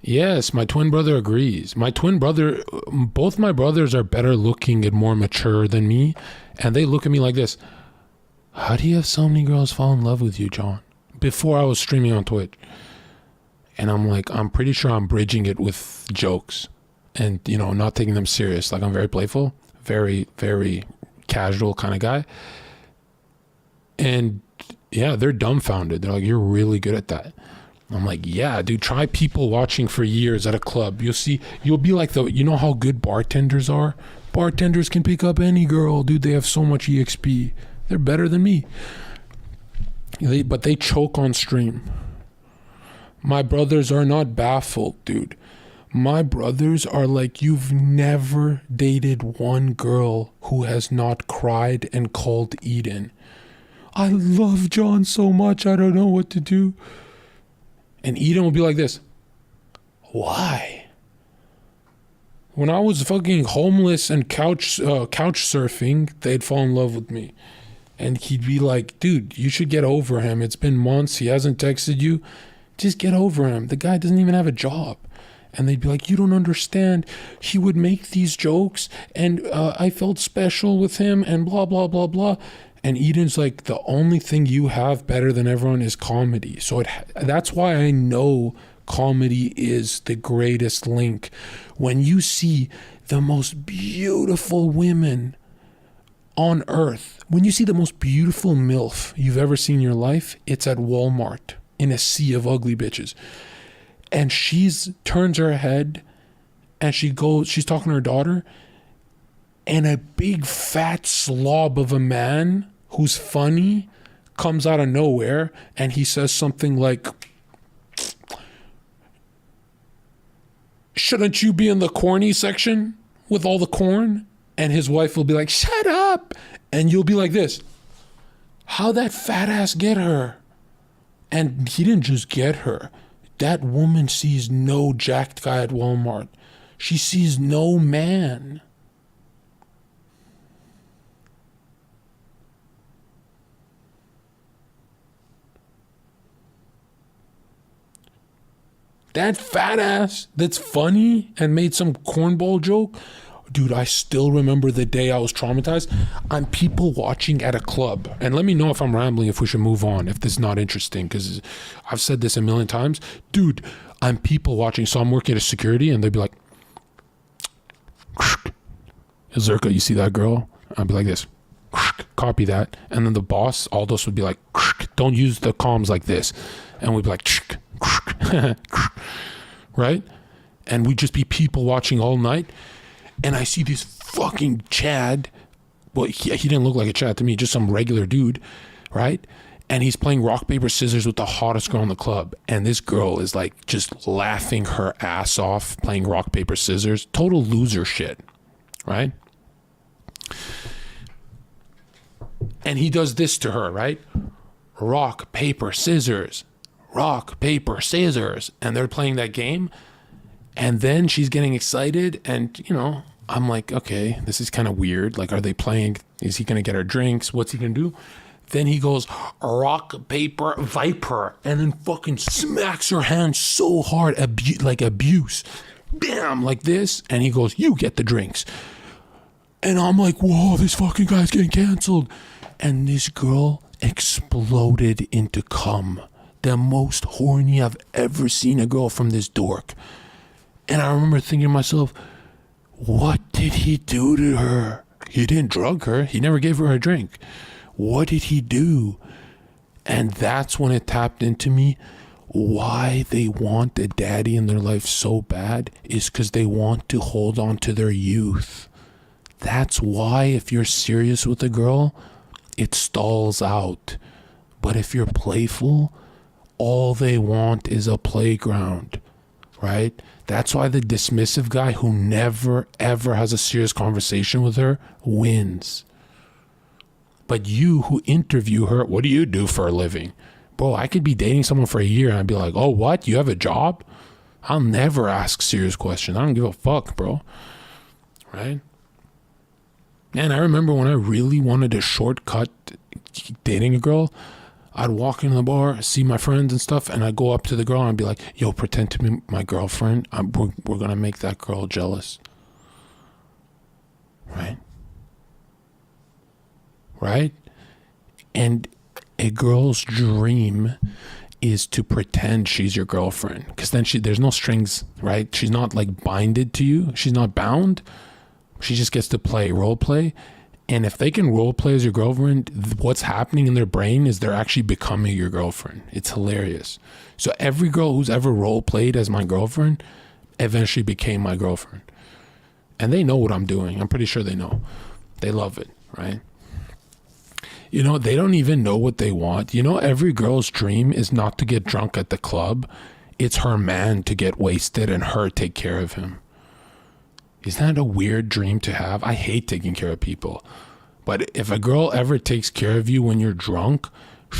Yes, my twin brother agrees. Both my brothers are better looking and more mature than me, and they look at me like this. How do you have so many girls fall in love with you, John? Before I was streaming on Twitch. And I'm like, I'm pretty sure I'm bridging it with jokes and, not taking them serious. Like, I'm very playful, very, very casual kind of guy. And yeah, they're dumbfounded. They're like, you're really good at that. I'm like, yeah, dude, try people watching for years at a club. You'll be like how good bartenders are? Bartenders can pick up any girl, dude. They have so much EXP. They're better than me. But they choke on stream. My brothers are not baffled, dude. My brothers are like, you've never dated one girl who has not cried and called Eden. I love John so much, I don't know what to do. And Eden will be like this. Why? When I was fucking homeless and couch surfing, they'd fall in love with me. And he'd be like, dude, you should get over him. It's been months. He hasn't texted you. Just get over him. The guy doesn't even have a job. And they'd be like, you don't understand. He would make these jokes and I felt special with him and blah, blah, blah, blah. And Eden's like, the only thing you have better than everyone is comedy. So that's why I know comedy is the greatest link. When you see the most beautiful women on earth, when you see the most beautiful MILF you've ever seen in your life, it's at Walmart in a sea of ugly bitches. And turns her head and she's talking to her daughter, and a big fat slob of a man who's funny comes out of nowhere and he says something like, shouldn't you be in the corny section with all the corn? And his wife will be like, shut up. And you'll be like this. How'd that fat ass get her? And he didn't just get her. That woman sees no jacked guy at Walmart. She sees no man. That fat ass that's funny and made some cornball joke. Dude, I still remember the day I was traumatized. I'm people watching at a club. And let me know if I'm rambling, if we should move on, if this is not interesting, because I've said this a million times. Dude, I'm people watching. So I'm working at a security and they'd be like, Zherka, you see that girl? I'd be like this. Copy that. And then the boss, Aldous, would be like, don't use the comms like this. And we'd be like, right? And we'd just be people watching all night. And I see this fucking Chad. Well, he didn't look like a Chad to me, just some regular dude, right? And he's playing rock, paper, scissors with the hottest girl in the club. And this girl is like just laughing her ass off playing rock, paper, scissors. Total loser shit, right? And he does this to her, right? Rock, paper, scissors. Rock, paper, scissors. And they're playing that game. And then she's getting excited and, I'm like, okay, this is kind of weird. Like, are they playing? Is he going to get her drinks? What's he going to do? Then he goes, rock, paper, viper, and then fucking smacks her hand so hard, like abuse. Bam, like this. And he goes, you get the drinks. And I'm like, whoa, this fucking guy's getting canceled. And this girl exploded into cum. The most horny I've ever seen a girl from this dork. And I remember thinking to myself, what did he do to her? He didn't drug her. He never gave her a drink. What did he do? And that's when it tapped into me. Why they want a daddy in their life so bad is because they want to hold on to their youth. That's why if you're serious with a girl, it stalls out. But if you're playful, all they want is a playground, right? That's why the dismissive guy who never, ever has a serious conversation with her wins. But you who interview her, what do you do for a living? Bro, I could be dating someone for a year and I'd be like, oh, what? You have a job? I'll never ask serious questions. I don't give a fuck, bro. Right? And I remember when I really wanted to shortcut dating a girl, I'd walk into the bar, see my friends and stuff, and I'd go up to the girl and I'd be like, yo, pretend to be my girlfriend. We're going to make that girl jealous. Right? Right? And a girl's dream is to pretend she's your girlfriend, because then there's no strings, right? She's not like binded to you. She's not bound. She just gets to play role play. And if they can role play as your girlfriend, what's happening in their brain is they're actually becoming your girlfriend. It's hilarious. So every girl who's ever role played as my girlfriend eventually became my girlfriend. And they know what I'm doing. I'm pretty sure they know. They love it, right? You know, they don't even know what they want. You know, every girl's dream is not to get drunk at the club. It's her man to get wasted and her take care of him. Isn't that a weird dream to have? I hate taking care of people. But if a girl ever takes care of you when you're drunk,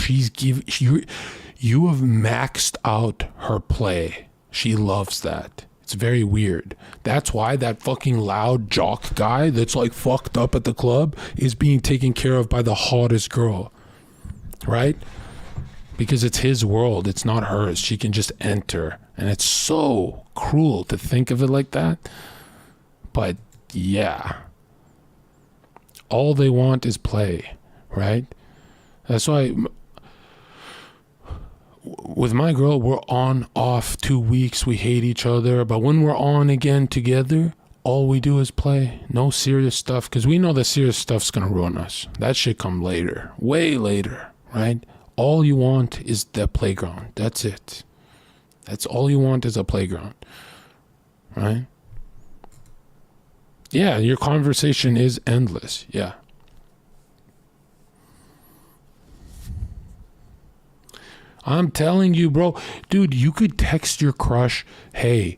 you have maxed out her play. She loves that. It's very weird. That's why that fucking loud jock guy that's like fucked up at the club is being taken care of by the hottest girl. Right? Because it's his world. It's not hers. She can just enter. And it's so cruel to think of it like that. But yeah, all they want is play, right? That's why with my girl, we're on, off 2 weeks. We hate each other. But when we're on again together, all we do is play. No serious stuff, because we know the serious stuff's going to ruin us. That shit come later, way later, right? All you want is the playground. That's it. That's all you want is a playground, right? Yeah, your conversation is endless. Yeah. I'm telling you, bro. Dude, you could text your crush, hey,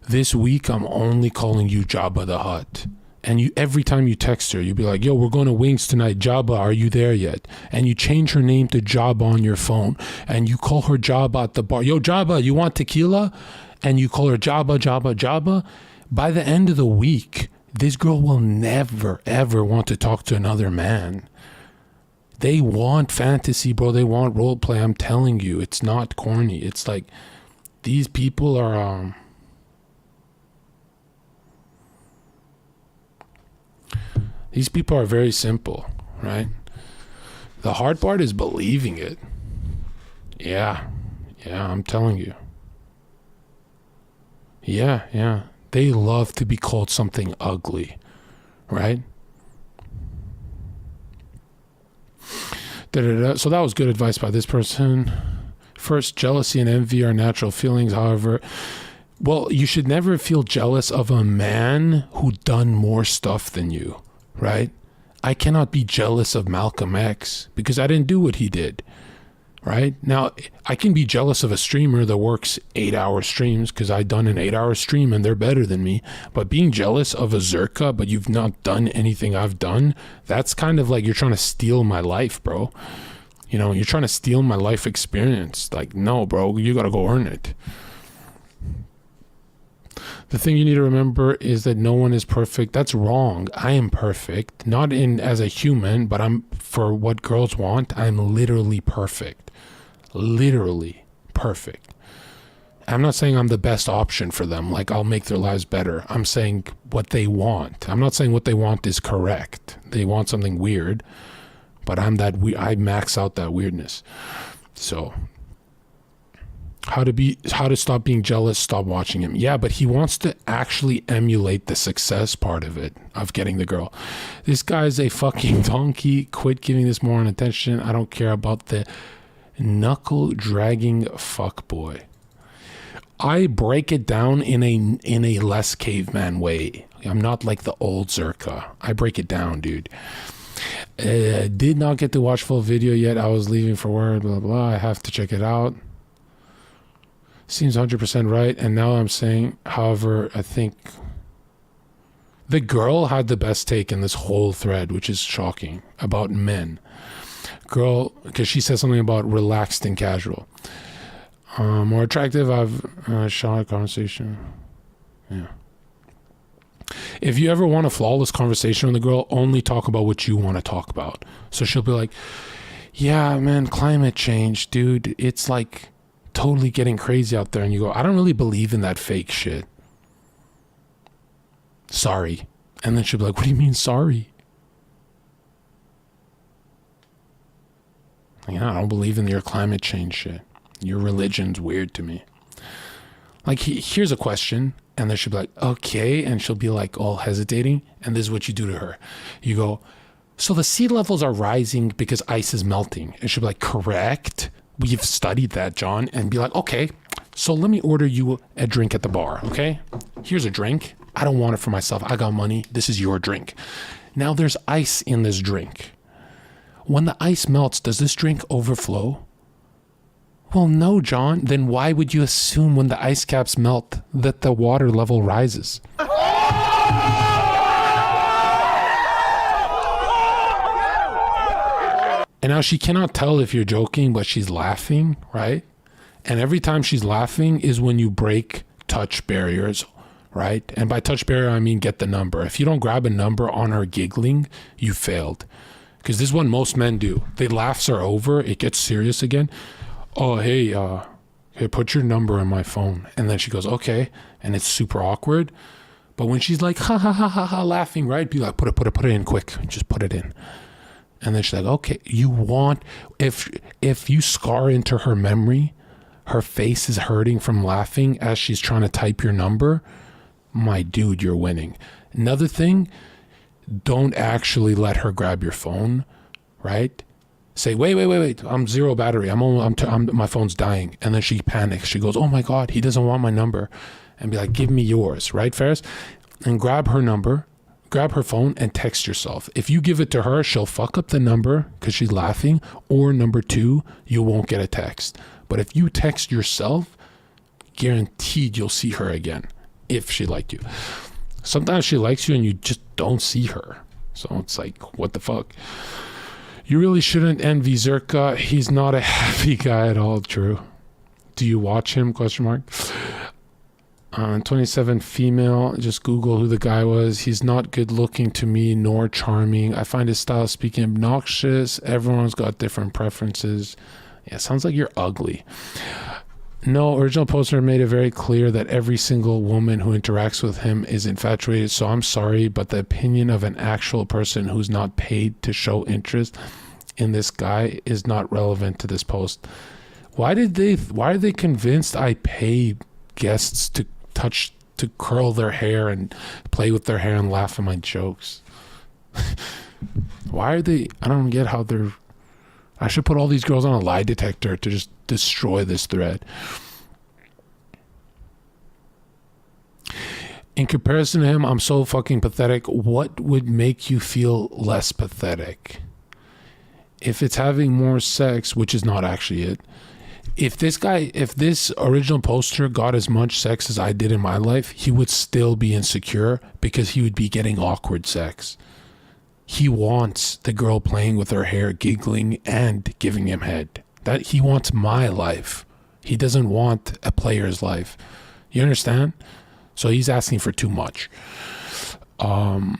this week I'm only calling you Jabba the Hutt. And every time you text her, you'd be like, yo, we're going to Wings tonight. Jabba, are you there yet? And you change her name to Jabba on your phone. And you call her Jabba at the bar. Yo, Jabba, you want tequila? And you call her Jabba, Jabba, Jabba. By the end of the week, this girl will never, ever want to talk to another man. They want fantasy, bro. They want role play. I'm telling you, it's not corny. It's like these people are... These people are very simple, right? The hard part is believing it. Yeah, I'm telling you. Yeah. They love to be called something ugly, right? So that was good advice by this person. First, jealousy and envy are natural feelings. However, well, you should never feel jealous of a man who done more stuff than you, right? I cannot be jealous of Malcolm X because I didn't do what he did. Right? Now, I can be jealous of a streamer that works 8-hour streams because I've done an 8-hour stream and they're better than me. But being jealous of a Zherka, but you've not done anything I've done, that's kind of like you're trying to steal my life, bro. You know, you're trying to steal my life experience. Like, no, bro, you got to go earn it. The thing you need to remember is that no one is perfect. That's wrong. I am perfect, not in as a human, but for what girls want, I'm literally perfect. Literally perfect. I'm not saying I'm the best option for them. Like I'll make their lives better. I'm saying what they want. I'm not saying what they want is correct. They want something weird, but I max out that weirdness. So how to stop being jealous, stop watching him. Yeah, but he wants to actually emulate the success part of it, of getting the girl. This guy's a fucking donkey. Quit giving this more attention. I don't care about the knuckle dragging fuckboy. I break it down in a less caveman way. I'm not like the old Zherka. I break it down, dude. Did not get to watch full video yet. I was leaving for work, blah, blah. I have to check it out. Seems 100% right. And now I'm saying, however, I think the girl had the best take in this whole thread, which is shocking, about men. Girl, because she said something about relaxed and casual. More attractive, I've shot a conversation. Yeah. If you ever want a flawless conversation with a girl, only talk about what you want to talk about. So she'll be like, yeah, man, climate change, dude. It's like totally getting crazy out there. And you go, I don't really believe in that fake shit. Sorry. And then she'll be like, what do you mean sorry? Like, I don't believe in your climate change shit. Your religion's weird to me. Like, here's a question. And then she'll be like, okay. And she'll be like all hesitating. And this is what you do to her. You go, so the sea levels are rising because ice is melting. And she'll be like, correct. We've studied that, John. And be like, okay, so let me order you a drink at the bar, okay? Here's a drink. I don't want it for myself. I got money. This is your drink. Now there's ice in this drink. When the ice melts, does this drink overflow? Well, no, John. Then why would you assume when the ice caps melt that the water level rises? And now she cannot tell if you're joking, but she's laughing, right? And every time she's laughing is when you break touch barriers, right? And by touch barrier, I mean get the number. If you don't grab a number on her giggling, you failed. Because this is what most men do. They laughs are over. It gets serious again. Oh, hey, put your number in my phone. And then she goes, okay. And it's super awkward. But when she's like, ha, ha, ha, ha, ha, laughing, right? Be like, put it in quick. Just put it in. And then she's like, okay, you want, if you scar into her memory, her face is hurting from laughing as she's trying to type your number, my dude, you're winning. Another thing, don't actually let her grab your phone, right? Say, wait, I'm zero battery. My phone's dying. And then she panics. She goes, oh my God, he doesn't want my number. And be like, give me yours, right, Ferris? And grab her number, grab her phone and text yourself. If you give it to her, she'll fuck up the number because she's laughing. Or number two, you won't get a text. But if you text yourself, guaranteed you'll see her again if she liked you. Sometimes she likes you and you just don't see her. So it's like, what the fuck? You really shouldn't envy Zherka. He's not a happy guy at all. True. Do you watch him? Question mark. 27 female. Just Google who the guy was. He's not good looking to me, nor charming. I find his style of speaking obnoxious. Everyone's got different preferences. Yeah, sounds like you're ugly. No, original poster made it very clear that every single woman who interacts with him is infatuated. So I'm sorry, but the opinion of an actual person who's not paid to show interest in this guy is not relevant to this post. Why are they convinced I pay guests to curl their hair and play with their hair and laugh at my jokes? Why are they? I don't get how they're. I should put all these girls on a lie detector to just destroy this thread. In comparison to him, I'm so fucking pathetic. What would make you feel less pathetic? If it's having more sex, which is not actually it. If this original poster got as much sex as I did in my life, he would still be insecure because he would be getting awkward sex. He wants the girl playing with her hair, giggling, and giving him head. That he wants my life. He doesn't want a player's life. You understand? So he's asking for too much. Yeah,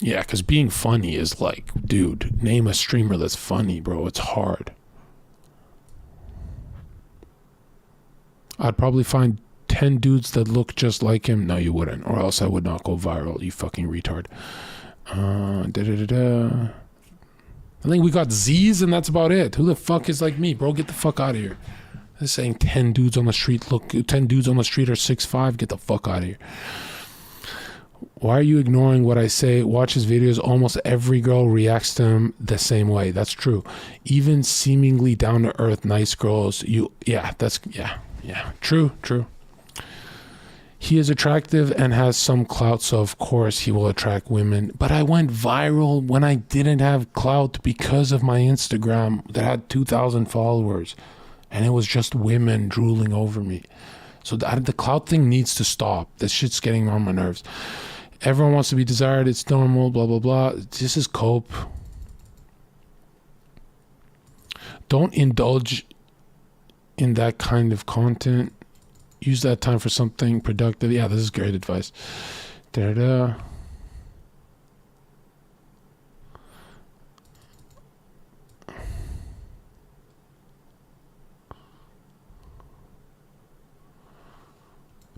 because being funny is like, dude, name a streamer that's funny, bro. It's hard. I'd probably find 10 dudes that look just like him. No, you wouldn't. Or else I would not go viral, you fucking retard. I think we got Z's and that's about it. Who the fuck is like me, bro? Get the fuck out of here. They're saying 10 dudes on the street are 6'5". Get the fuck out of here. Why are you ignoring what I say? Watch his videos. Almost every girl reacts to him the same way. That's true. Even seemingly down to earth, nice girls. True. He is attractive and has some clout, so of course he will attract women. But I went viral when I didn't have clout because of my Instagram that had 2,000 followers. And it was just women drooling over me. So the clout thing needs to stop. This shit's getting on my nerves. Everyone wants to be desired. It's normal, blah, blah, blah. This is cope. Don't indulge in that kind of content. Use that time for something productive. Yeah, this is great advice. Da-da.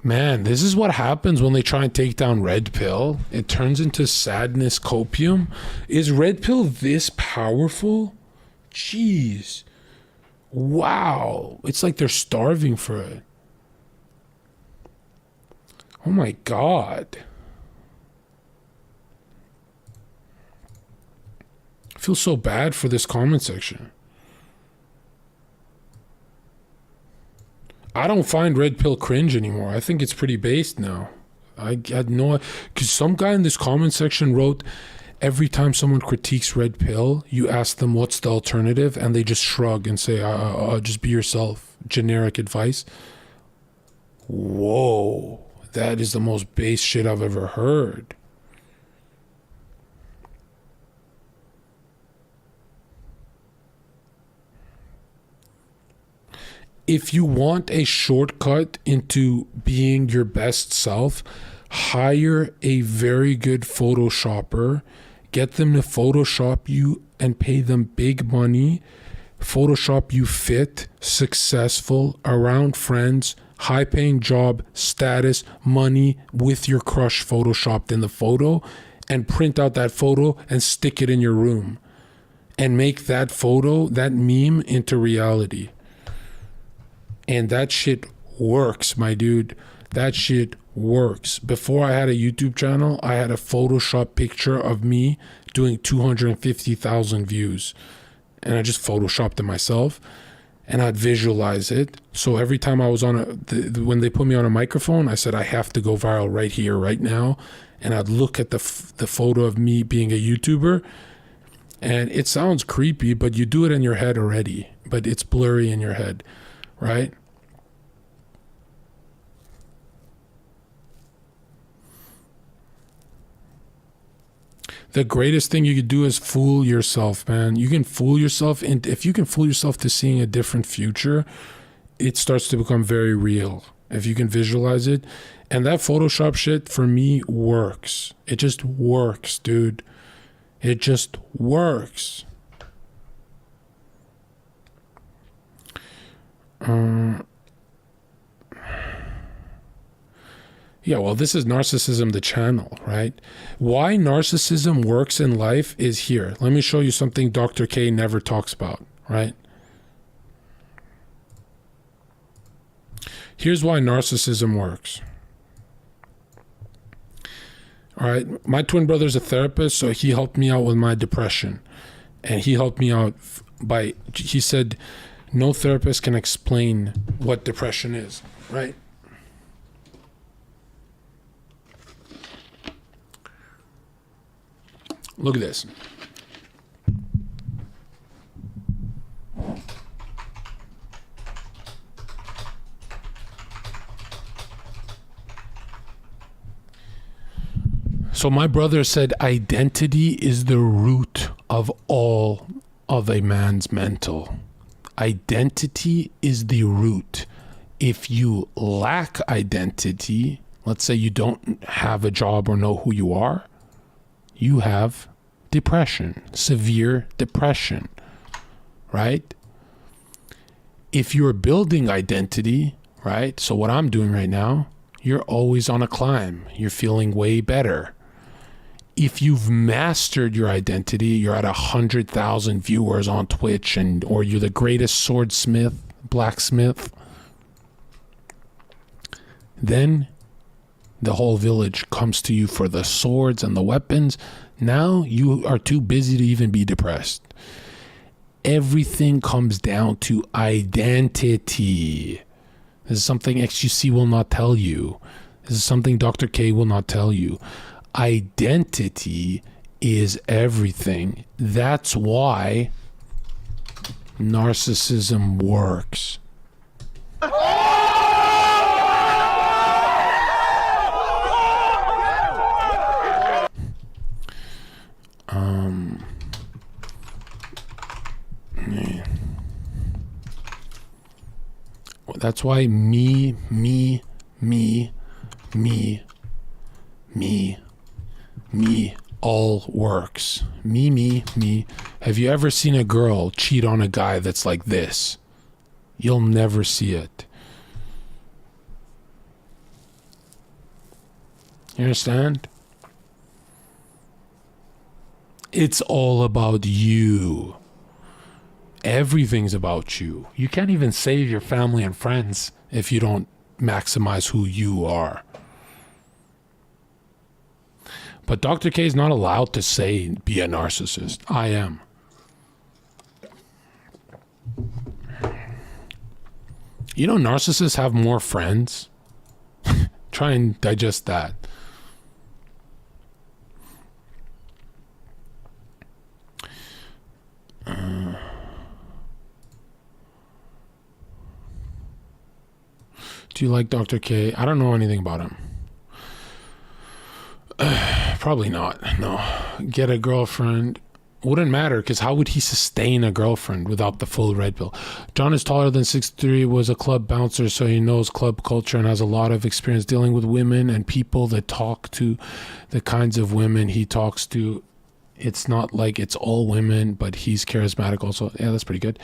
Man, this is what happens when they try and take down Red Pill. It turns into sadness copium. Is Red Pill this powerful? Jeez. Wow. It's like they're starving for it. Oh my God. I feel so bad for this comment section. I don't find Red Pill cringe anymore. I think it's pretty based now. I had no... Because some guy in this comment section wrote, every time someone critiques Red Pill, you ask them what's the alternative, and they just shrug and say, just be yourself. Generic advice. Whoa. That is the most base shit I've ever heard. If you want a shortcut into being your best self, hire a very good Photoshopper, get them to Photoshop you and pay them big money, Photoshop you fit, successful, around friends, high-paying job, status, money, with your crush photoshopped in the photo, and print out that photo and stick it in your room and make that photo, that meme, into reality. And that shit works, my dude. That shit works. Before I had a YouTube channel, I had a Photoshop picture of me doing 250,000 views. And I just Photoshopped it myself. And I'd visualize it. So every time I was on when they put me on a microphone, I said, I have to go viral right here, right now. And I'd look at the photo of me being a YouTuber. And it sounds creepy, but you do it in your head already. But it's blurry in your head. Right? The greatest thing you could do is fool yourself, man. You can fool yourself, and if you can fool yourself to seeing a different future, it starts to become very real. If you can visualize it. And that Photoshop shit for me works. It just works, dude. It just works. Yeah, well, this is Narcissism, the channel, right? Why narcissism works in life is here. Let me show you something Dr. K never talks about, right? Here's why narcissism works. All right, my twin brother's a therapist, so he helped me out with my depression. And he helped me out he said, no therapist can explain what depression is, right? Look at this. So my brother said identity is the root of all of a man's mental. Identity is the root. If you lack identity, let's say you don't have a job or know who you are, you have depression, severe depression, right? If you're building identity, right? So what I'm doing right now, you're always on a climb. You're feeling way better. If you've mastered your identity, you're at 100,000 viewers on Twitch, or you're the greatest swordsmith, blacksmith, then the whole village comes to you for the swords and the weapons. Now you are too busy to even be depressed. Everything comes down to identity. This is something XQC will not tell you. This is something Dr. K will not tell you. Identity is everything. That's why narcissism works. That's why me all works. Me. Have you ever seen a girl cheat on a guy that's like this? You'll never see it. You understand? It's all about you. Everything's about you. You can't even save your family and friends if you don't maximize who you are. But Dr. K is not allowed to say be a narcissist. I am. You know, narcissists have more friends. Try and digest that. Do you like Dr. K? I don't know anything about him. Probably not. No. Get a girlfriend. Wouldn't matter, because how would he sustain a girlfriend without the full red pill? Jon is taller than 6'3", was a club bouncer, so he knows club culture and has a lot of experience dealing with women and people that talk to the kinds of women he talks to. It's not like it's all women, but he's charismatic also. Yeah, that's pretty good.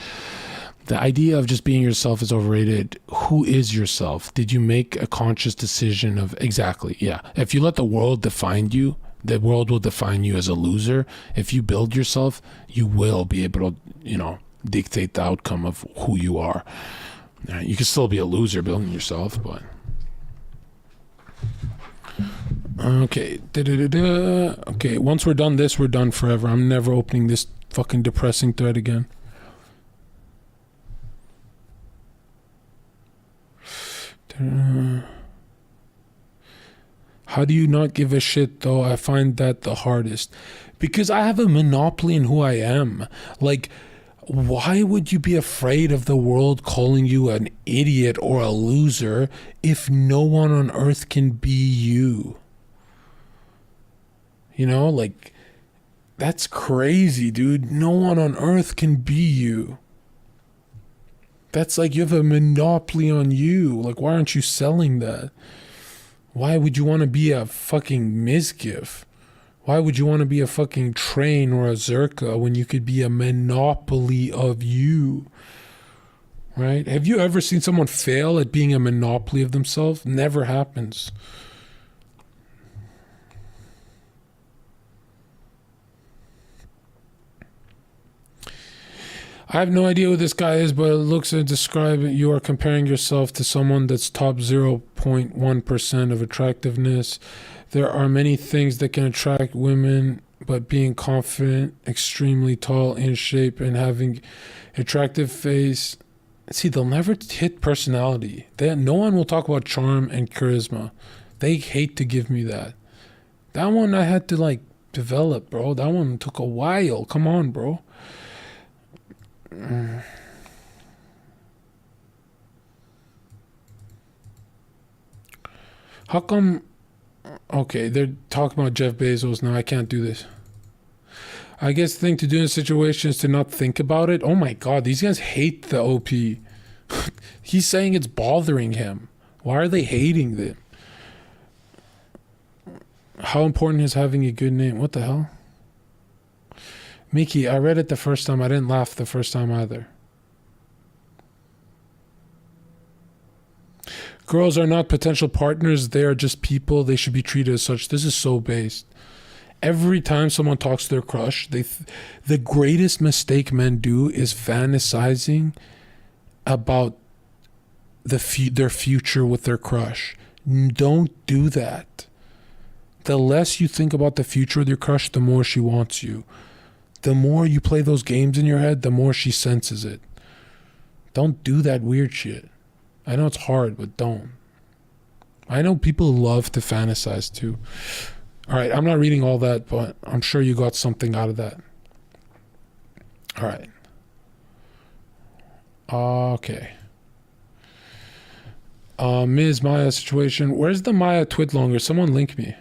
The idea of just being yourself is overrated. Who is yourself? Did you make a conscious decision of... Exactly, yeah. If you let the world define you, the world will define you as a loser. If you build yourself, you will be able to, dictate the outcome of who you are. You can still be a loser building yourself, but... Okay. Okay, once we're done this, we're done forever. I'm never opening this fucking depressing thread again. How do you not give a shit though? I find that the hardest, because I have a monopoly in who I am. Like, why would you be afraid of the world calling you an idiot or a loser if no one on earth can be you? Like, that's crazy, dude. No one on earth can be you. That's like you have a monopoly on you. Like, why aren't you selling that? Why would you want to be a fucking Mizgif? Why would you want to be a fucking Train or a Zherka when you could be a monopoly of you? Right? Have you ever seen someone fail at being a monopoly of themselves? Never happens. I have no idea who this guy is, but it looks and describe it. You are comparing yourself to someone that's top 0.1% of attractiveness. There are many things that can attract women, but being confident, extremely tall, in shape, and having attractive face. See, they'll never hit personality. No one will talk about charm and charisma. They hate to give me that. That one I had to develop, bro. That one took a while. Come on, bro. How come? Okay, they're talking about Jeff Bezos now. I can't do this. I guess the thing to do in a situation is to not think about it. Oh my god, these guys hate the OP. He's saying it's bothering him. Why are they hating them? How important is having a good name? What the hell? Mickey, I read it the first time. I didn't laugh the first time either. Girls are not potential partners. They are just people. They should be treated as such. This is so based. Every time someone talks to their crush, the greatest mistake men do is fantasizing about their future with their crush. Don't do that. The less you think about the future with your crush, the more she wants you. The more you play those games in your head, the more she senses it. Don't do that weird shit. I know it's hard, but don't. I know people love to fantasize too. All right, I'm not reading all that, but I'm sure you got something out of that. All right. Okay. Ms. Maya situation. Where's the Maya Twidlonger? Someone link me.